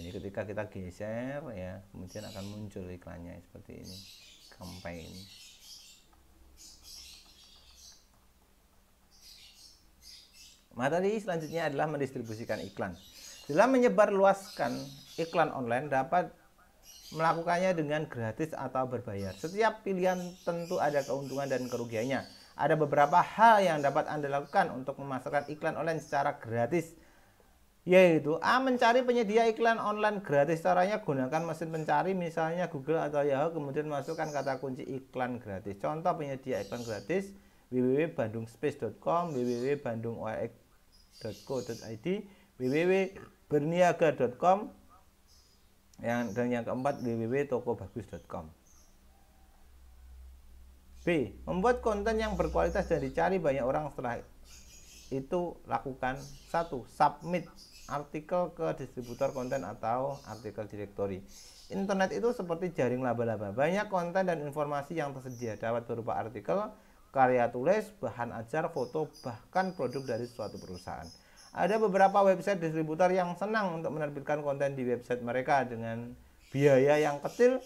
ketika kita geser, ya, kemudian akan muncul iklannya seperti ini, campaign. Materi selanjutnya adalah mendistribusikan iklan. Dalam menyebarluaskan iklan online dapat melakukannya dengan gratis atau berbayar. Setiap pilihan tentu ada keuntungan dan kerugiannya. Ada beberapa hal yang dapat Anda lakukan untuk memasarkan iklan online secara gratis, yaitu A. Mencari penyedia iklan online gratis. Caranya gunakan mesin pencari misalnya Google atau Yahoo, kemudian masukkan kata kunci iklan gratis. Contoh penyedia iklan gratis: www.bandungspace.com, www.bandungorg.co.id, www.berniaga.com, dan yang keempat www.tokobagus.com. B. Membuat konten yang berkualitas dan dicari banyak orang. Setelah itu lakukan 1. Submit artikel ke distributor konten atau artikel directory. Internet itu seperti jaring laba-laba. Banyak konten dan informasi yang tersedia, dapat berupa artikel, karya tulis, bahan ajar, foto, bahkan produk dari suatu perusahaan. Ada beberapa website distributor yang senang untuk menerbitkan konten di website mereka dengan biaya yang kecil,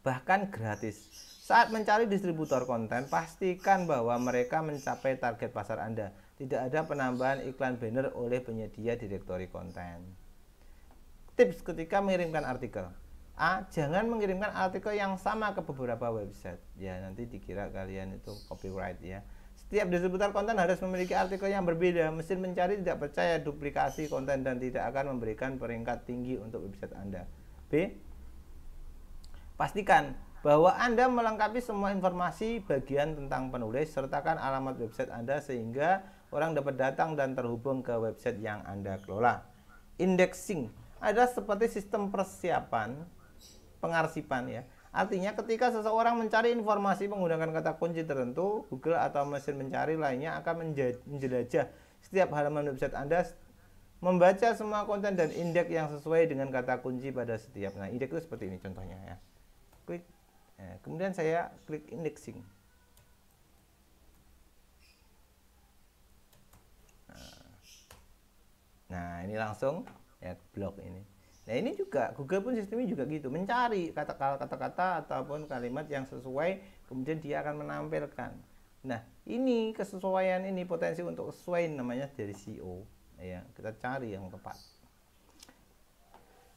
bahkan gratis. Saat mencari distributor konten, pastikan bahwa mereka mencapai target pasar Anda. Tidak ada penambahan iklan banner oleh penyedia direktori konten. Tips ketika mengirimkan artikel. A. Jangan mengirimkan artikel yang sama ke beberapa website. Ya, nanti dikira kalian itu copyright, ya. Setiap distributor konten harus memiliki artikel yang berbeda. Mesin mencari tidak percaya duplikasi konten dan tidak akan memberikan peringkat tinggi untuk website Anda. B. Pastikan bahwa Anda melengkapi semua informasi bagian tentang penulis. Sertakan alamat website Anda sehingga orang dapat datang dan terhubung ke website yang Anda kelola. Indexing. adalah seperti sistem persiapan pengarsipan ya. Artinya ketika seseorang mencari informasi menggunakan kata kunci tertentu, Google atau mesin mencari lainnya akan menjelajah setiap halaman website Anda, membaca semua konten dan indeks yang sesuai dengan kata kunci pada setiap. Nah, indeks itu seperti ini contohnya ya. Klik, kemudian saya klik indexing. Nah, ini langsung ya blok ini. Nah, ini juga Google pun sistemnya juga gitu, mencari kata-kata ataupun kalimat yang sesuai, kemudian dia akan menampilkan. Nah, ini kesesuaian ini potensi untuk sesuai namanya dari SEO ya. Kita cari yang tepat.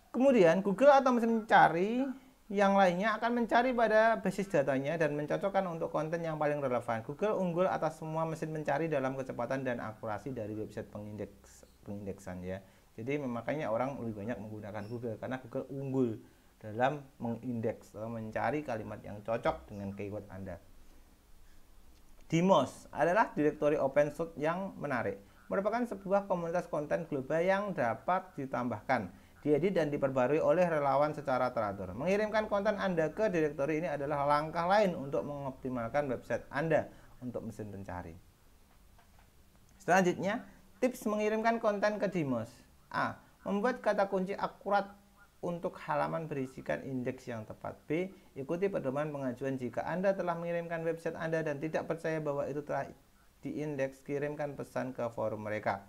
Kemudian Google atau mesin mencari yang lainnya akan mencari pada basis datanya dan mencocokkan untuk konten yang paling relevan. Google unggul atas semua mesin mencari dalam kecepatan dan akurasi dari website pengindeksan ya. Jadi makanya orang lebih banyak menggunakan Google karena Google unggul dalam mengindeks atau mencari kalimat yang cocok dengan keyword Anda. Demos adalah direktori open source yang menarik. Merupakan sebuah komunitas konten global yang dapat ditambahkan, diedit dan diperbarui oleh relawan secara teratur. Mengirimkan konten Anda ke direktori ini adalah langkah lain untuk mengoptimalkan website Anda untuk mesin pencari. Selanjutnya, tips mengirimkan konten ke Demos. A. Membuat kata kunci akurat untuk halaman berisikan indeks yang tepat. B. Ikuti pedoman pengajuan jika Anda telah mengirimkan website Anda dan tidak percaya bahwa itu telah diindeks, kirimkan pesan ke forum mereka.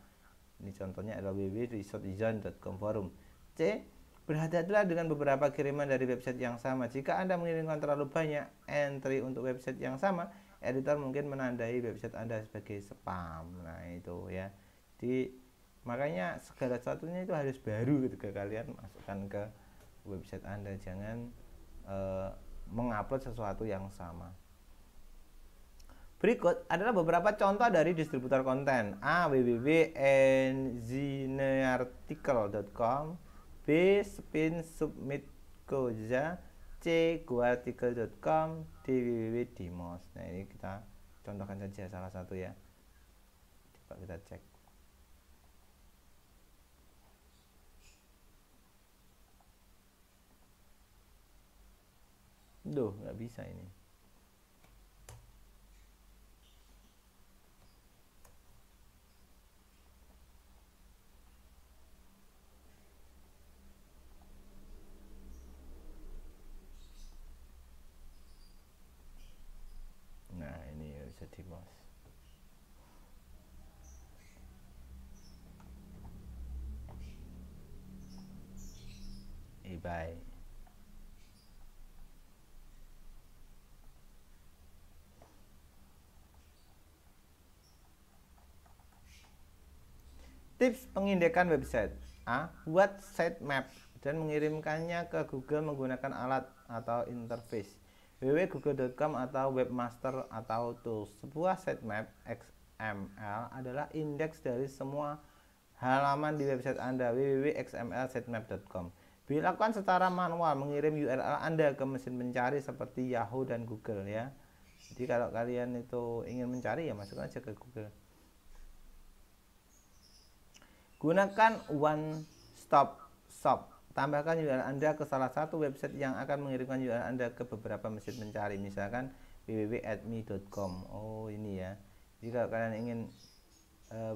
Ini contohnya adalah www.resourcedesign.com forum. C. Berhati-hatilah dengan beberapa kiriman dari website yang sama. Jika Anda mengirimkan terlalu banyak entry untuk website yang sama, editor mungkin menandai website Anda sebagai spam. Nah, itu ya. Makanya segala sesuatunya itu harus baru ketika kalian masukkan ke website Anda. Jangan mengupload sesuatu yang sama. Berikut adalah beberapa contoh dari distributor konten. A. www.enginearticle.com, B. spinsubmitcoza, C. goarticle.com, D. www.demos. Nah, ini kita contohkan saja salah satu ya. Coba kita cek. Duh, nggak bisa ini. Nah, ini bisa Demos. eBay. Tips pengindekan website. A. Buat sitemap dan mengirimkannya ke Google menggunakan alat atau interface www.google.com atau webmaster atau tools. Sebuah sitemap XML adalah indeks dari semua halaman di website Anda www.xmlsitemap.com. Dilakukan secara manual, mengirim URL Anda ke mesin pencari seperti Yahoo dan Google ya. Jadi kalau kalian itu ingin mencari ya masukkan aja ke Google. Gunakan one stop shop. Tambahkan URL Anda ke salah satu website yang akan mengirimkan URL Anda ke beberapa mesin pencari, misalkan www.adme.com. Oh, ini ya. Jika kalian ingin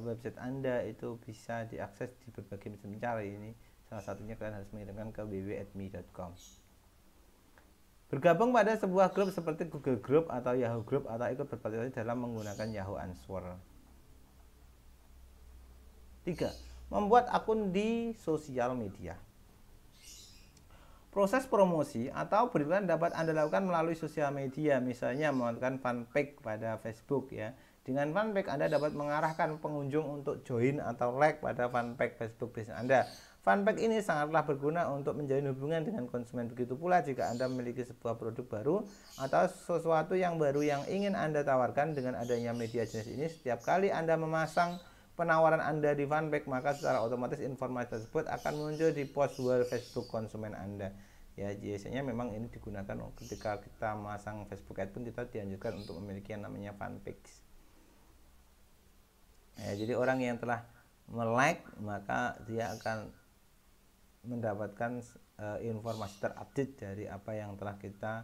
website Anda itu bisa diakses di berbagai mesin pencari, ini salah satunya kalian harus mengirimkan ke www.adme.com. Bergabung pada sebuah grup seperti Google Group atau Yahoo Group atau ikut berpartisipasi dalam menggunakan Yahoo Answer. 3. Membuat akun di sosial media. Proses promosi atau beriklan dapat Anda lakukan melalui sosial media, misalnya melakukan fanpage pada Facebook ya. Dengan fanpage Anda dapat mengarahkan pengunjung untuk join atau like pada fanpage Facebook bisnis Anda. Fanpage ini sangatlah berguna untuk menjalin hubungan dengan konsumen. Begitu pula jika Anda memiliki sebuah produk baru atau sesuatu yang baru yang ingin Anda tawarkan. Dengan adanya media jenis ini, setiap kali Anda memasang penawaran Anda di fanpage, maka secara otomatis informasi tersebut akan muncul di post wall Facebook konsumen Anda. Ya, biasanya memang ini digunakan ketika kita memasang Facebook ad pun kita dianjurkan untuk memiliki yang namanya fanpage. Ya, jadi orang yang telah like maka dia akan mendapatkan informasi terupdate dari apa yang telah kita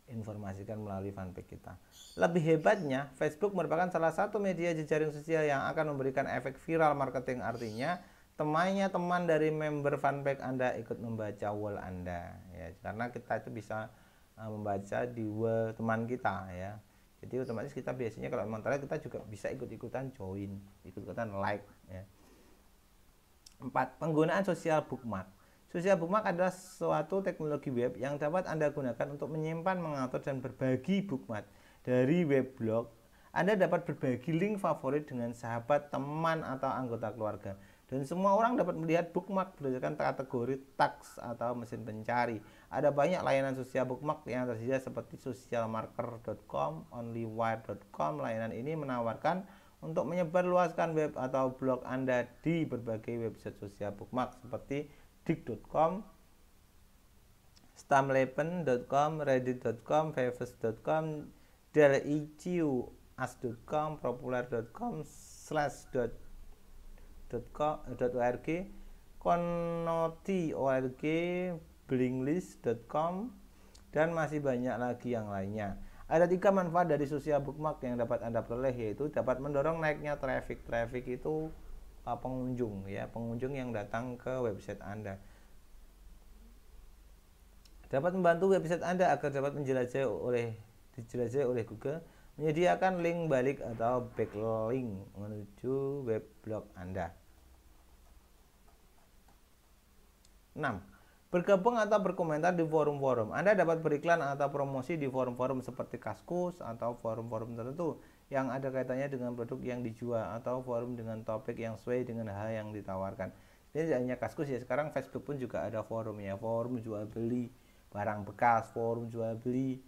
informasikan melalui fanpage kita. Lebih hebatnya, Facebook merupakan salah satu media jejaring sosial yang akan memberikan efek viral marketing, artinya teman dari member fanpage Anda ikut membaca wall Anda ya, karena kita itu bisa membaca di wall teman kita ya. Jadi otomatis kita biasanya kalau memang tertarik, kita juga bisa ikut-ikutan join, ikut-ikutan like ya. 4. Penggunaan sosial bookmark. Sosial bookmark adalah suatu teknologi web yang dapat Anda gunakan untuk menyimpan, mengatur, dan berbagi bookmark. Dari web blog, Anda dapat berbagi link favorit dengan sahabat, teman, atau anggota keluarga. Dan semua orang dapat melihat bookmark berdasarkan kategori tags atau mesin pencari. Ada banyak layanan sosial bookmark yang tersedia seperti socialmarker.com, onlywire.com. Layanan ini menawarkan untuk menyebarluaskan web atau blog Anda di berbagai website sosial bookmark seperti dig.com, stamlepen.com, reddit.com, fiverr.com, delicu, as.com, popular.com, slash.org, konoti.org, blinklist.com, dan masih banyak lagi yang lainnya. Ada 3 manfaat dari sosial bookmark yang dapat Anda peroleh, yaitu dapat mendorong naiknya traffic. Traffic itu pengunjung ya, pengunjung yang datang ke website Anda. Dapat membantu website Anda agar dapat dijelajahi oleh Google, menyediakan link balik atau backlink menuju web blog Anda. 6. Bergabung atau berkomentar di forum-forum. Anda dapat beriklan atau promosi di forum-forum seperti Kaskus atau forum-forum tertentu yang ada kaitannya dengan produk yang dijual, atau forum dengan topik yang sesuai dengan hal yang ditawarkan. Jadi tidak hanya Kaskus ya, sekarang Facebook pun juga ada forum ya, forum jual beli barang bekas, forum jual beli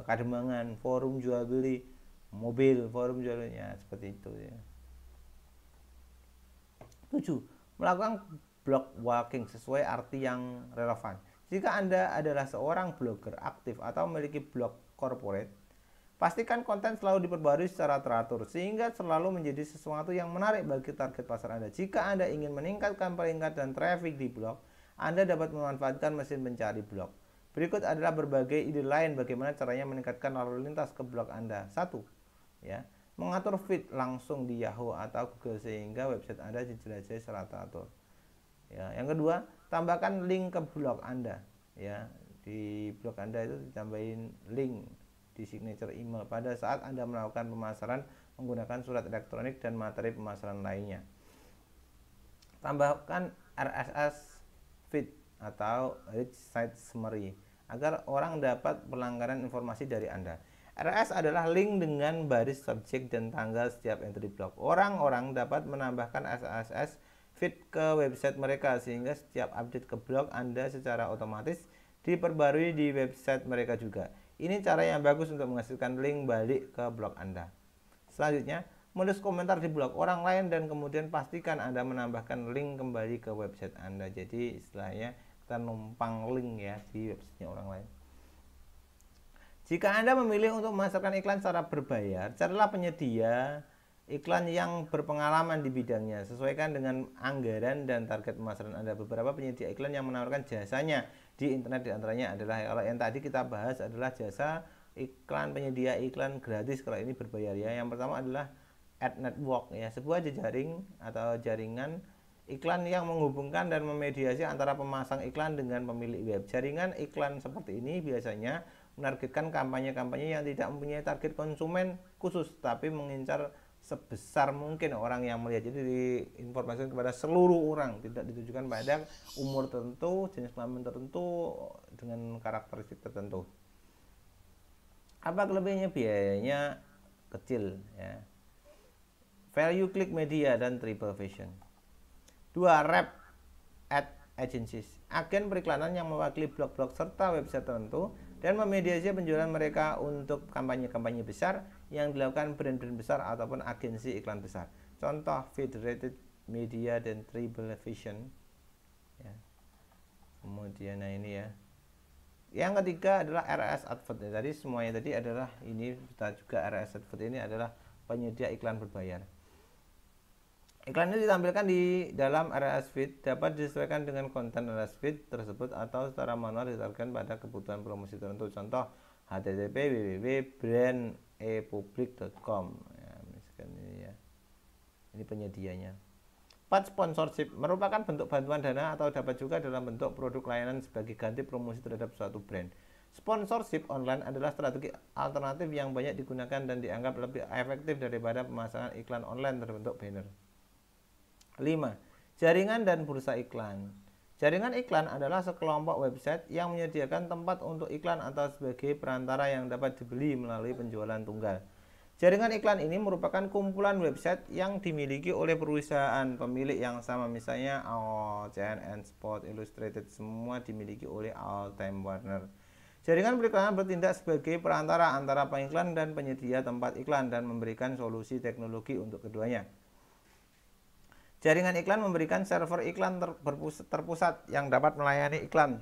kademangan, forum jual beli mobil, forum jual belinya seperti itu ya. 7. Melakukan blog walking sesuai arti yang relevan. Jika Anda adalah seorang blogger aktif atau memiliki blog corporate, pastikan konten selalu diperbarui secara teratur sehingga selalu menjadi sesuatu yang menarik bagi target pasar Anda. Jika Anda ingin meningkatkan peringkat dan traffic di blog, Anda dapat memanfaatkan mesin pencari blog. Berikut adalah berbagai ide lain bagaimana caranya meningkatkan lalu lintas ke blog Anda. 1. Ya, mengatur feed langsung di Yahoo atau Google sehingga website Anda dijelajahi secara teratur. Ya, yang kedua, tambahkan link ke blog Anda. Ya, di blog Anda itu ditambahin link di signature email pada saat Anda melakukan pemasaran menggunakan surat elektronik dan materi pemasaran lainnya. Tambahkan RSS feed atau rich site summary agar orang dapat berlangganan informasi dari Anda. RSS adalah link dengan baris subjek dan tanggal setiap entry blog. Orang-orang dapat menambahkan RSS feed ke website mereka sehingga setiap update ke blog Anda secara otomatis diperbarui di website mereka juga. Ini cara yang bagus untuk menghasilkan link balik ke blog Anda. Selanjutnya, menulis komentar di blog orang lain dan kemudian pastikan Anda menambahkan link kembali ke website Anda. Jadi istilahnya kita numpang link ya di websitenya orang lain. Jika Anda memilih untuk memasarkan iklan secara berbayar, carilah penyedia iklan yang berpengalaman di bidangnya. Sesuaikan dengan anggaran dan target pemasaran Anda. Beberapa penyedia iklan yang menawarkan jasanya di internet diantaranya adalah, kalau yang tadi kita bahas adalah jasa iklan, penyedia iklan gratis, kalau ini berbayar ya. Yang pertama adalah Ad Network ya, sebuah jejaring atau jaringan iklan yang menghubungkan dan memediasi antara pemasang iklan dengan pemilik web. Jaringan iklan seperti ini biasanya menargetkan kampanye-kampanye yang tidak mempunyai target konsumen khusus, tapi mengincar sebesar mungkin orang yang melihat. Jadi diinformasikan kepada seluruh orang, tidak ditujukan pada umur tertentu, jenis kelamin tertentu, dengan karakteristik tertentu. Apa kelebihannya? Biayanya kecil ya. Value click media dan triple vision. 2. Rep ad agencies, agen periklanan yang mewakili blog-blog serta website tertentu dan memediasi penjualan mereka untuk kampanye-kampanye besar yang dilakukan brand-brand besar ataupun agensi iklan besar. Contoh Federated Media dan Triple Vision ya. Kemudian ini ya. Yang ketiga adalah RSS Advert. Tadi semuanya tadi adalah ini, kita juga RSS Advert ini adalah penyedia iklan berbayar. Iklan ini ditampilkan di dalam RSS feed, dapat disesuaikan dengan konten RSS feed tersebut atau secara manual ditargetkan pada kebutuhan promosi tertentu. Contoh http www.brandepublic.com ya, misalkan ini ya. Ini penyedianya. 4. Sponsorship merupakan bentuk bantuan dana atau dapat juga dalam bentuk produk layanan sebagai ganti promosi terhadap suatu brand. Sponsorship online adalah strategi alternatif yang banyak digunakan dan dianggap lebih efektif daripada pemasangan iklan online berbentuk banner. 5. Jaringan dan bursa iklan. Jaringan iklan adalah sekelompok website yang menyediakan tempat untuk iklan atau sebagai perantara yang dapat dibeli melalui penjualan tunggal. Jaringan iklan ini merupakan kumpulan website yang dimiliki oleh perusahaan pemilik yang sama, misalnya AOL, CNN, Sport Illustrated, semua dimiliki oleh AOL, Time Warner. Jaringan periklanan bertindak sebagai perantara antara pengiklan dan penyedia tempat iklan dan memberikan solusi teknologi untuk keduanya. Jaringan iklan memberikan server iklan terpusat yang dapat melayani iklan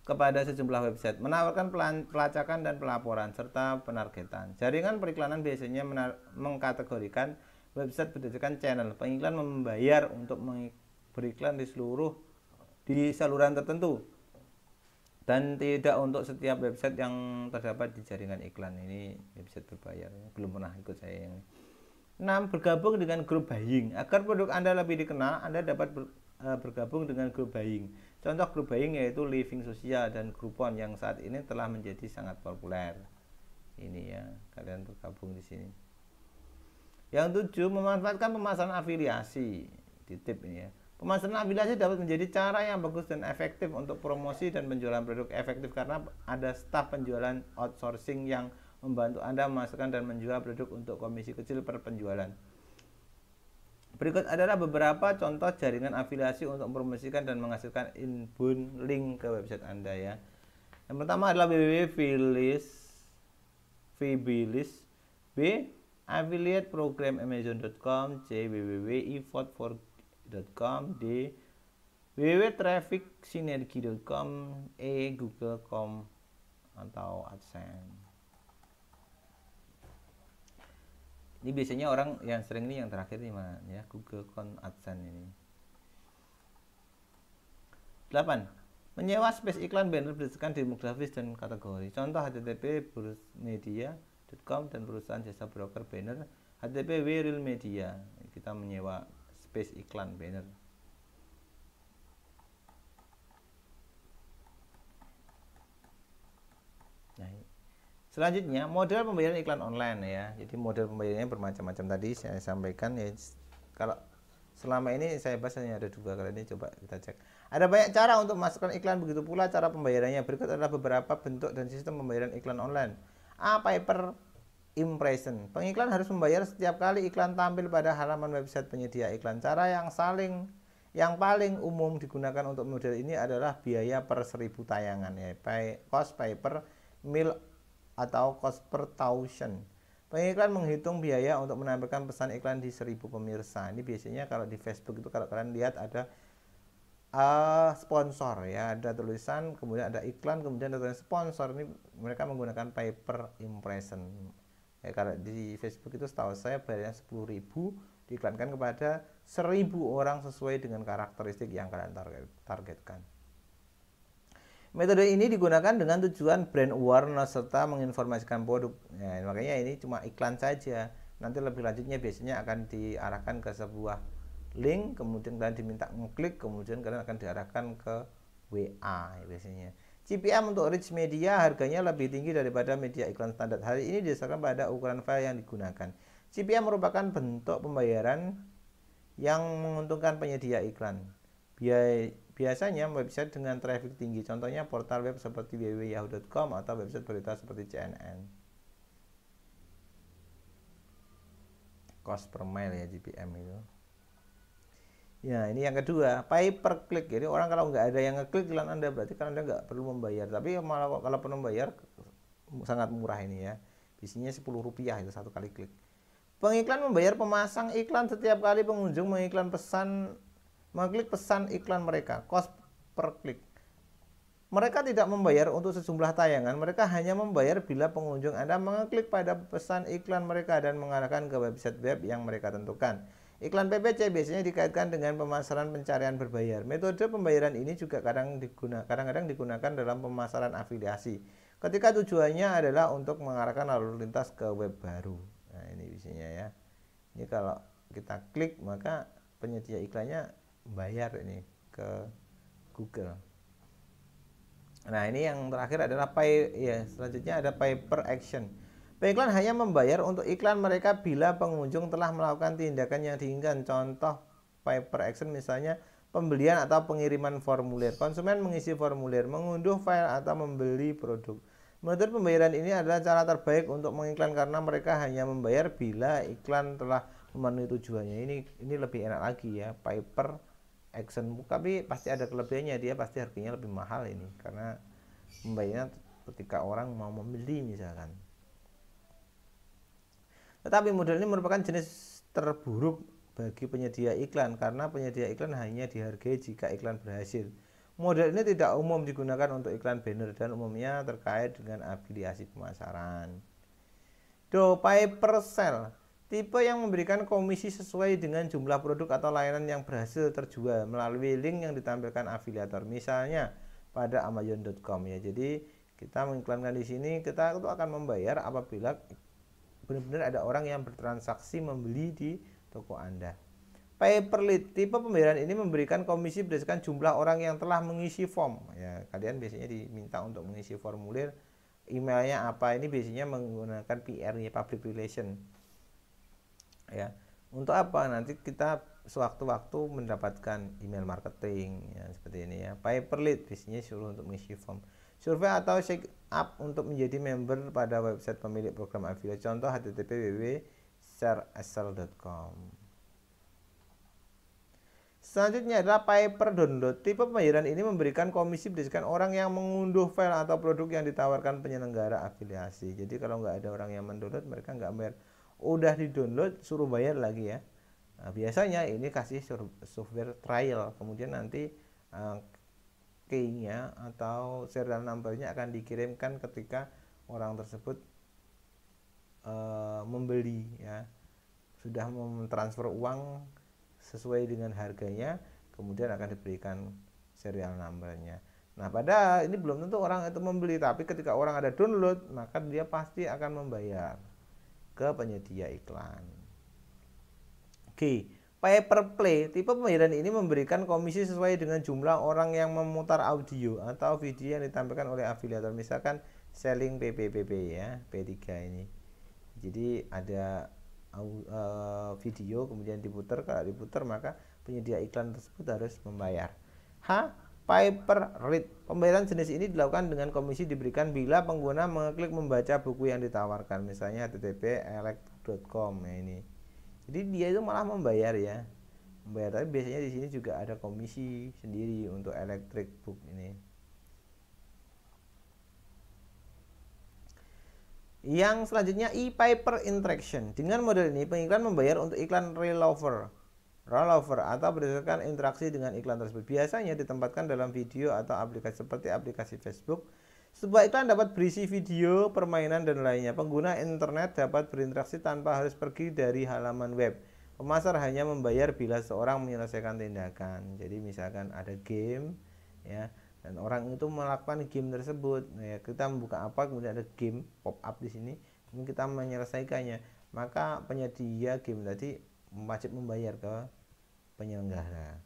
kepada sejumlah website, menawarkan pelacakan dan pelaporan, serta penargetan. Jaringan periklanan biasanya mengkategorikan website berdasarkan channel. Pengiklan membayar untuk beriklan di saluran tertentu dan tidak untuk setiap website yang terdapat di jaringan iklan. Ini website berbayar, belum pernah ikut saya yang 6. Bergabung dengan grup buying. Agar produk Anda lebih dikenal, Anda dapat bergabung dengan grup buying. Contoh grup buying yaitu Living Social dan Groupon yang saat ini telah menjadi sangat populer. Ini ya, kalian bergabung di sini. Yang 7. Memanfaatkan pemasaran afiliasi. Di tip ini ya. Pemasaran afiliasi dapat menjadi cara yang bagus dan efektif untuk promosi dan penjualan produk. Efektif karena ada staf penjualan outsourcing yang membantu Anda memasarkan dan menjual produk untuk komisi kecil per penjualan. Berikut adalah beberapa contoh jaringan afiliasi untuk mempromosikan dan menghasilkan inbound link ke website Anda ya. Yang pertama adalah www.fibilis, B. Affiliate program Amazon.com, C. www.evote4.com, D. www.trafficsynergy.com, E. Google.com atau AdSense. Ini biasanya orang yang sering ini yang terakhir nih ya, Google AdSense ini. 8. Menyewa space iklan banner berdasarkan demografis dan kategori. Contoh http bursmedia.com dan perusahaan jasa broker banner http realmedia. Kita menyewa space iklan banner. Nah, selanjutnya, model pembayaran iklan online ya. Jadi model pembayarannya bermacam-macam, tadi saya sampaikan ya. Kalau selama ini saya bahas hanya ada 2, kali ini coba kita cek. Ada banyak cara untuk memasukkan iklan, begitu pula cara pembayarannya. Berikut adalah beberapa bentuk dan sistem pembayaran iklan online. A. Pay per impression. Pengiklan harus membayar setiap kali iklan tampil pada halaman website penyedia iklan. Cara yang paling umum digunakan untuk model ini adalah biaya per 1000 tayangan ya. Cost pay per mil atau cost per thousand. Pengiklan menghitung biaya untuk menampilkan pesan iklan di 1000 pemirsa. Ini biasanya kalau di Facebook itu kalau kalian lihat ada sponsor ya, ada tulisan, kemudian ada iklan, kemudian ada tulisan sponsor. Ini mereka menggunakan pay per impression. Ya, kalau di Facebook itu setahu saya bayarnya 10.000 diiklankan kepada 1000 orang sesuai dengan karakteristik yang kalian targetkan. Metode ini digunakan dengan tujuan brand awareness serta menginformasikan produk. Nah, makanya ini cuma iklan saja. Nanti lebih lanjutnya biasanya akan diarahkan ke sebuah link, kemudian kalian diminta ngeklik, kemudian kalian akan diarahkan ke WA ya, biasanya. CPM untuk rich media harganya lebih tinggi daripada media iklan standar. Hal ini didasarkan pada ukuran file yang digunakan. CPM merupakan bentuk pembayaran yang menguntungkan penyedia iklan. Biasanya website dengan traffic tinggi, contohnya portal web seperti www.yahoo.com atau website berita seperti CNN. Cost per mile ya, GPM itu. Ya, ini yang kedua, pay per click. Jadi orang kalau nggak ada yang ngeklik iklan Anda, berarti kan Anda nggak perlu membayar. Tapi malah kalau perlu membayar sangat murah ini ya. Biasanya Rp10 itu satu kali klik. Pengiklan membayar pemasang iklan setiap kali pengunjung mengklik pesan iklan mereka, cost per klik. Mereka tidak membayar untuk sejumlah tayangan, mereka hanya membayar bila pengunjung Anda mengklik pada pesan iklan mereka dan mengarahkan ke website web yang mereka tentukan. Iklan PPC biasanya dikaitkan dengan pemasaran pencarian berbayar. Metode pembayaran ini juga kadang-kadang digunakan dalam pemasaran afiliasi. Ketika tujuannya adalah untuk mengarahkan lalu lintas ke web baru. Nah, ini biasanya ya. Ini kalau kita klik maka penyedia iklannya bayar ini ke Google. Nah, ini yang terakhir adalah selanjutnya ada pay per action. Pengiklan hanya membayar untuk iklan mereka bila pengunjung telah melakukan tindakan yang diinginkan. Contoh pay per action misalnya pembelian atau pengiriman formulir. Konsumen mengisi formulir, mengunduh file atau membeli produk. Metode pembayaran ini adalah cara terbaik untuk mengiklan karena mereka hanya membayar bila iklan telah memenuhi tujuannya. Ini lebih enak lagi ya, pay per action. Tapi pasti ada kelebihannya, dia pasti harganya lebih mahal ini karena membayarnya ketika orang mau membeli misalkan. Tetapi model ini merupakan jenis terburuk bagi penyedia iklan karena penyedia iklan hanya dihargai jika iklan berhasil. Model ini tidak umum digunakan untuk iklan banner dan umumnya terkait dengan afiliasi pemasaran. Pay per sale, tipe yang memberikan komisi sesuai dengan jumlah produk atau layanan yang berhasil terjual melalui link yang ditampilkan afiliator. Misalnya pada Amazon.com ya. Jadi kita mengiklankan di sini, kita itu akan membayar apabila benar-benar ada orang yang bertransaksi membeli di toko Anda. Pay per lead, tipe pembayaran ini memberikan komisi berdasarkan jumlah orang yang telah mengisi form. Ya, kalian biasanya diminta untuk mengisi formulir, emailnya apa, ini biasanya menggunakan PR ya, public relation. Ya, untuk apa? Nanti kita sewaktu-waktu mendapatkan email marketing ya, seperti ini ya. Pay per lead biasanya suruh untuk mengisi form. Survei atau check up untuk menjadi member pada website pemilik program affiliate. Contoh http://shareasal.com. Selanjutnya adalah pay per download. Tipe pembayaran ini memberikan komisi berdasarkan orang yang mengunduh file atau produk yang ditawarkan penyelenggara afiliasi. Jadi kalau nggak ada orang yang mendownload, mereka nggak bayar. Udah di-download suruh bayar lagi ya. Nah, biasanya ini kasih software trial, kemudian nanti key-nya atau serial number-nya akan dikirimkan ketika orang tersebut membeli ya, sudah mentransfer uang sesuai dengan harganya, kemudian akan diberikan serial number-nya. Nah, pada ini belum tentu orang itu membeli, tapi ketika orang ada download, maka dia pasti akan membayar ke penyedia iklan. Oke, pay per play, tipe pembayaran ini memberikan komisi sesuai dengan jumlah orang yang memutar audio atau video yang ditampilkan oleh afiliator. Misalkan selling PPPP ya, P3 ini. Jadi ada video kemudian diputar, kalau diputar maka penyedia iklan tersebut harus membayar. Pay per read, pembayaran jenis ini dilakukan dengan komisi diberikan bila pengguna mengeklik membaca buku yang ditawarkan, misalnya http://elect.com ya ini. Jadi dia itu malah membayar ya, membayar. Tapi biasanya di sini juga ada komisi sendiri untuk electric book ini. Yang selanjutnya e-pay per interaction. Dengan model ini pengiklan membayar untuk iklan rollover atau berdasarkan interaksi dengan iklan tersebut. Biasanya ditempatkan dalam video atau aplikasi seperti aplikasi Facebook. Sebuah iklan dapat berisi video, permainan, dan lainnya. Pengguna internet dapat berinteraksi tanpa harus pergi dari halaman web. Pemasar hanya membayar bila seorang menyelesaikan tindakan. Jadi misalkan ada game ya, dan orang itu melakukan game tersebut. Ya, kita membuka apa, kemudian ada game pop up di sini, kemudian kita menyelesaikannya. Maka penyedia game tadi wajib membayar ke penyelenggara.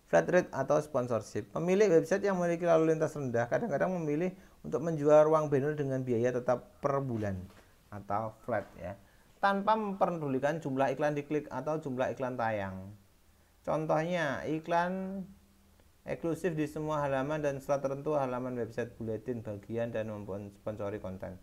Flat rate atau sponsorship. Pemilik website yang memiliki lalu lintas rendah kadang-kadang memilih untuk menjual ruang banner dengan biaya tetap per bulan atau flat ya, tanpa memperdulikan jumlah iklan diklik atau jumlah iklan tayang. Contohnya iklan eksklusif di semua halaman dan setelah tertentu halaman website, buletin, bagian, dan memsponsori konten.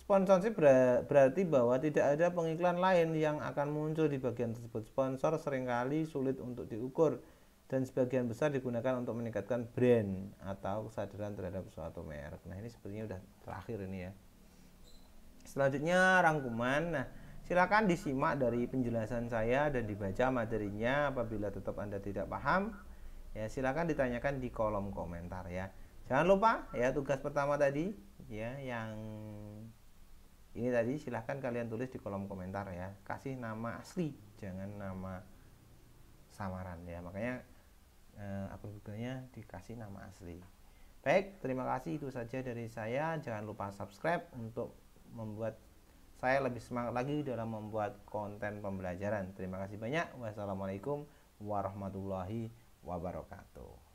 Sponsorship berarti bahwa tidak ada pengiklan lain yang akan muncul di bagian tersebut. Sponsor seringkali sulit untuk diukur dan sebagian besar digunakan untuk meningkatkan brand atau kesadaran terhadap suatu merek. Nah, ini sepertinya udah terakhir ini ya. Selanjutnya rangkuman. Nah, silakan disimak dari penjelasan saya dan dibaca materinya. Apabila tetap Anda tidak paham, ya silakan ditanyakan di kolom komentar ya. Jangan lupa ya, tugas pertama tadi ya, yang Ini tadi silahkan kalian tulis di kolom komentar ya, kasih nama asli, jangan nama samaran ya, makanya akun Google-nya dikasih nama asli. Baik, terima kasih, itu saja dari saya. Jangan lupa subscribe untuk membuat saya lebih semangat lagi dalam membuat konten pembelajaran. Terima kasih banyak. Wassalamualaikum warahmatullahi wabarakatuh.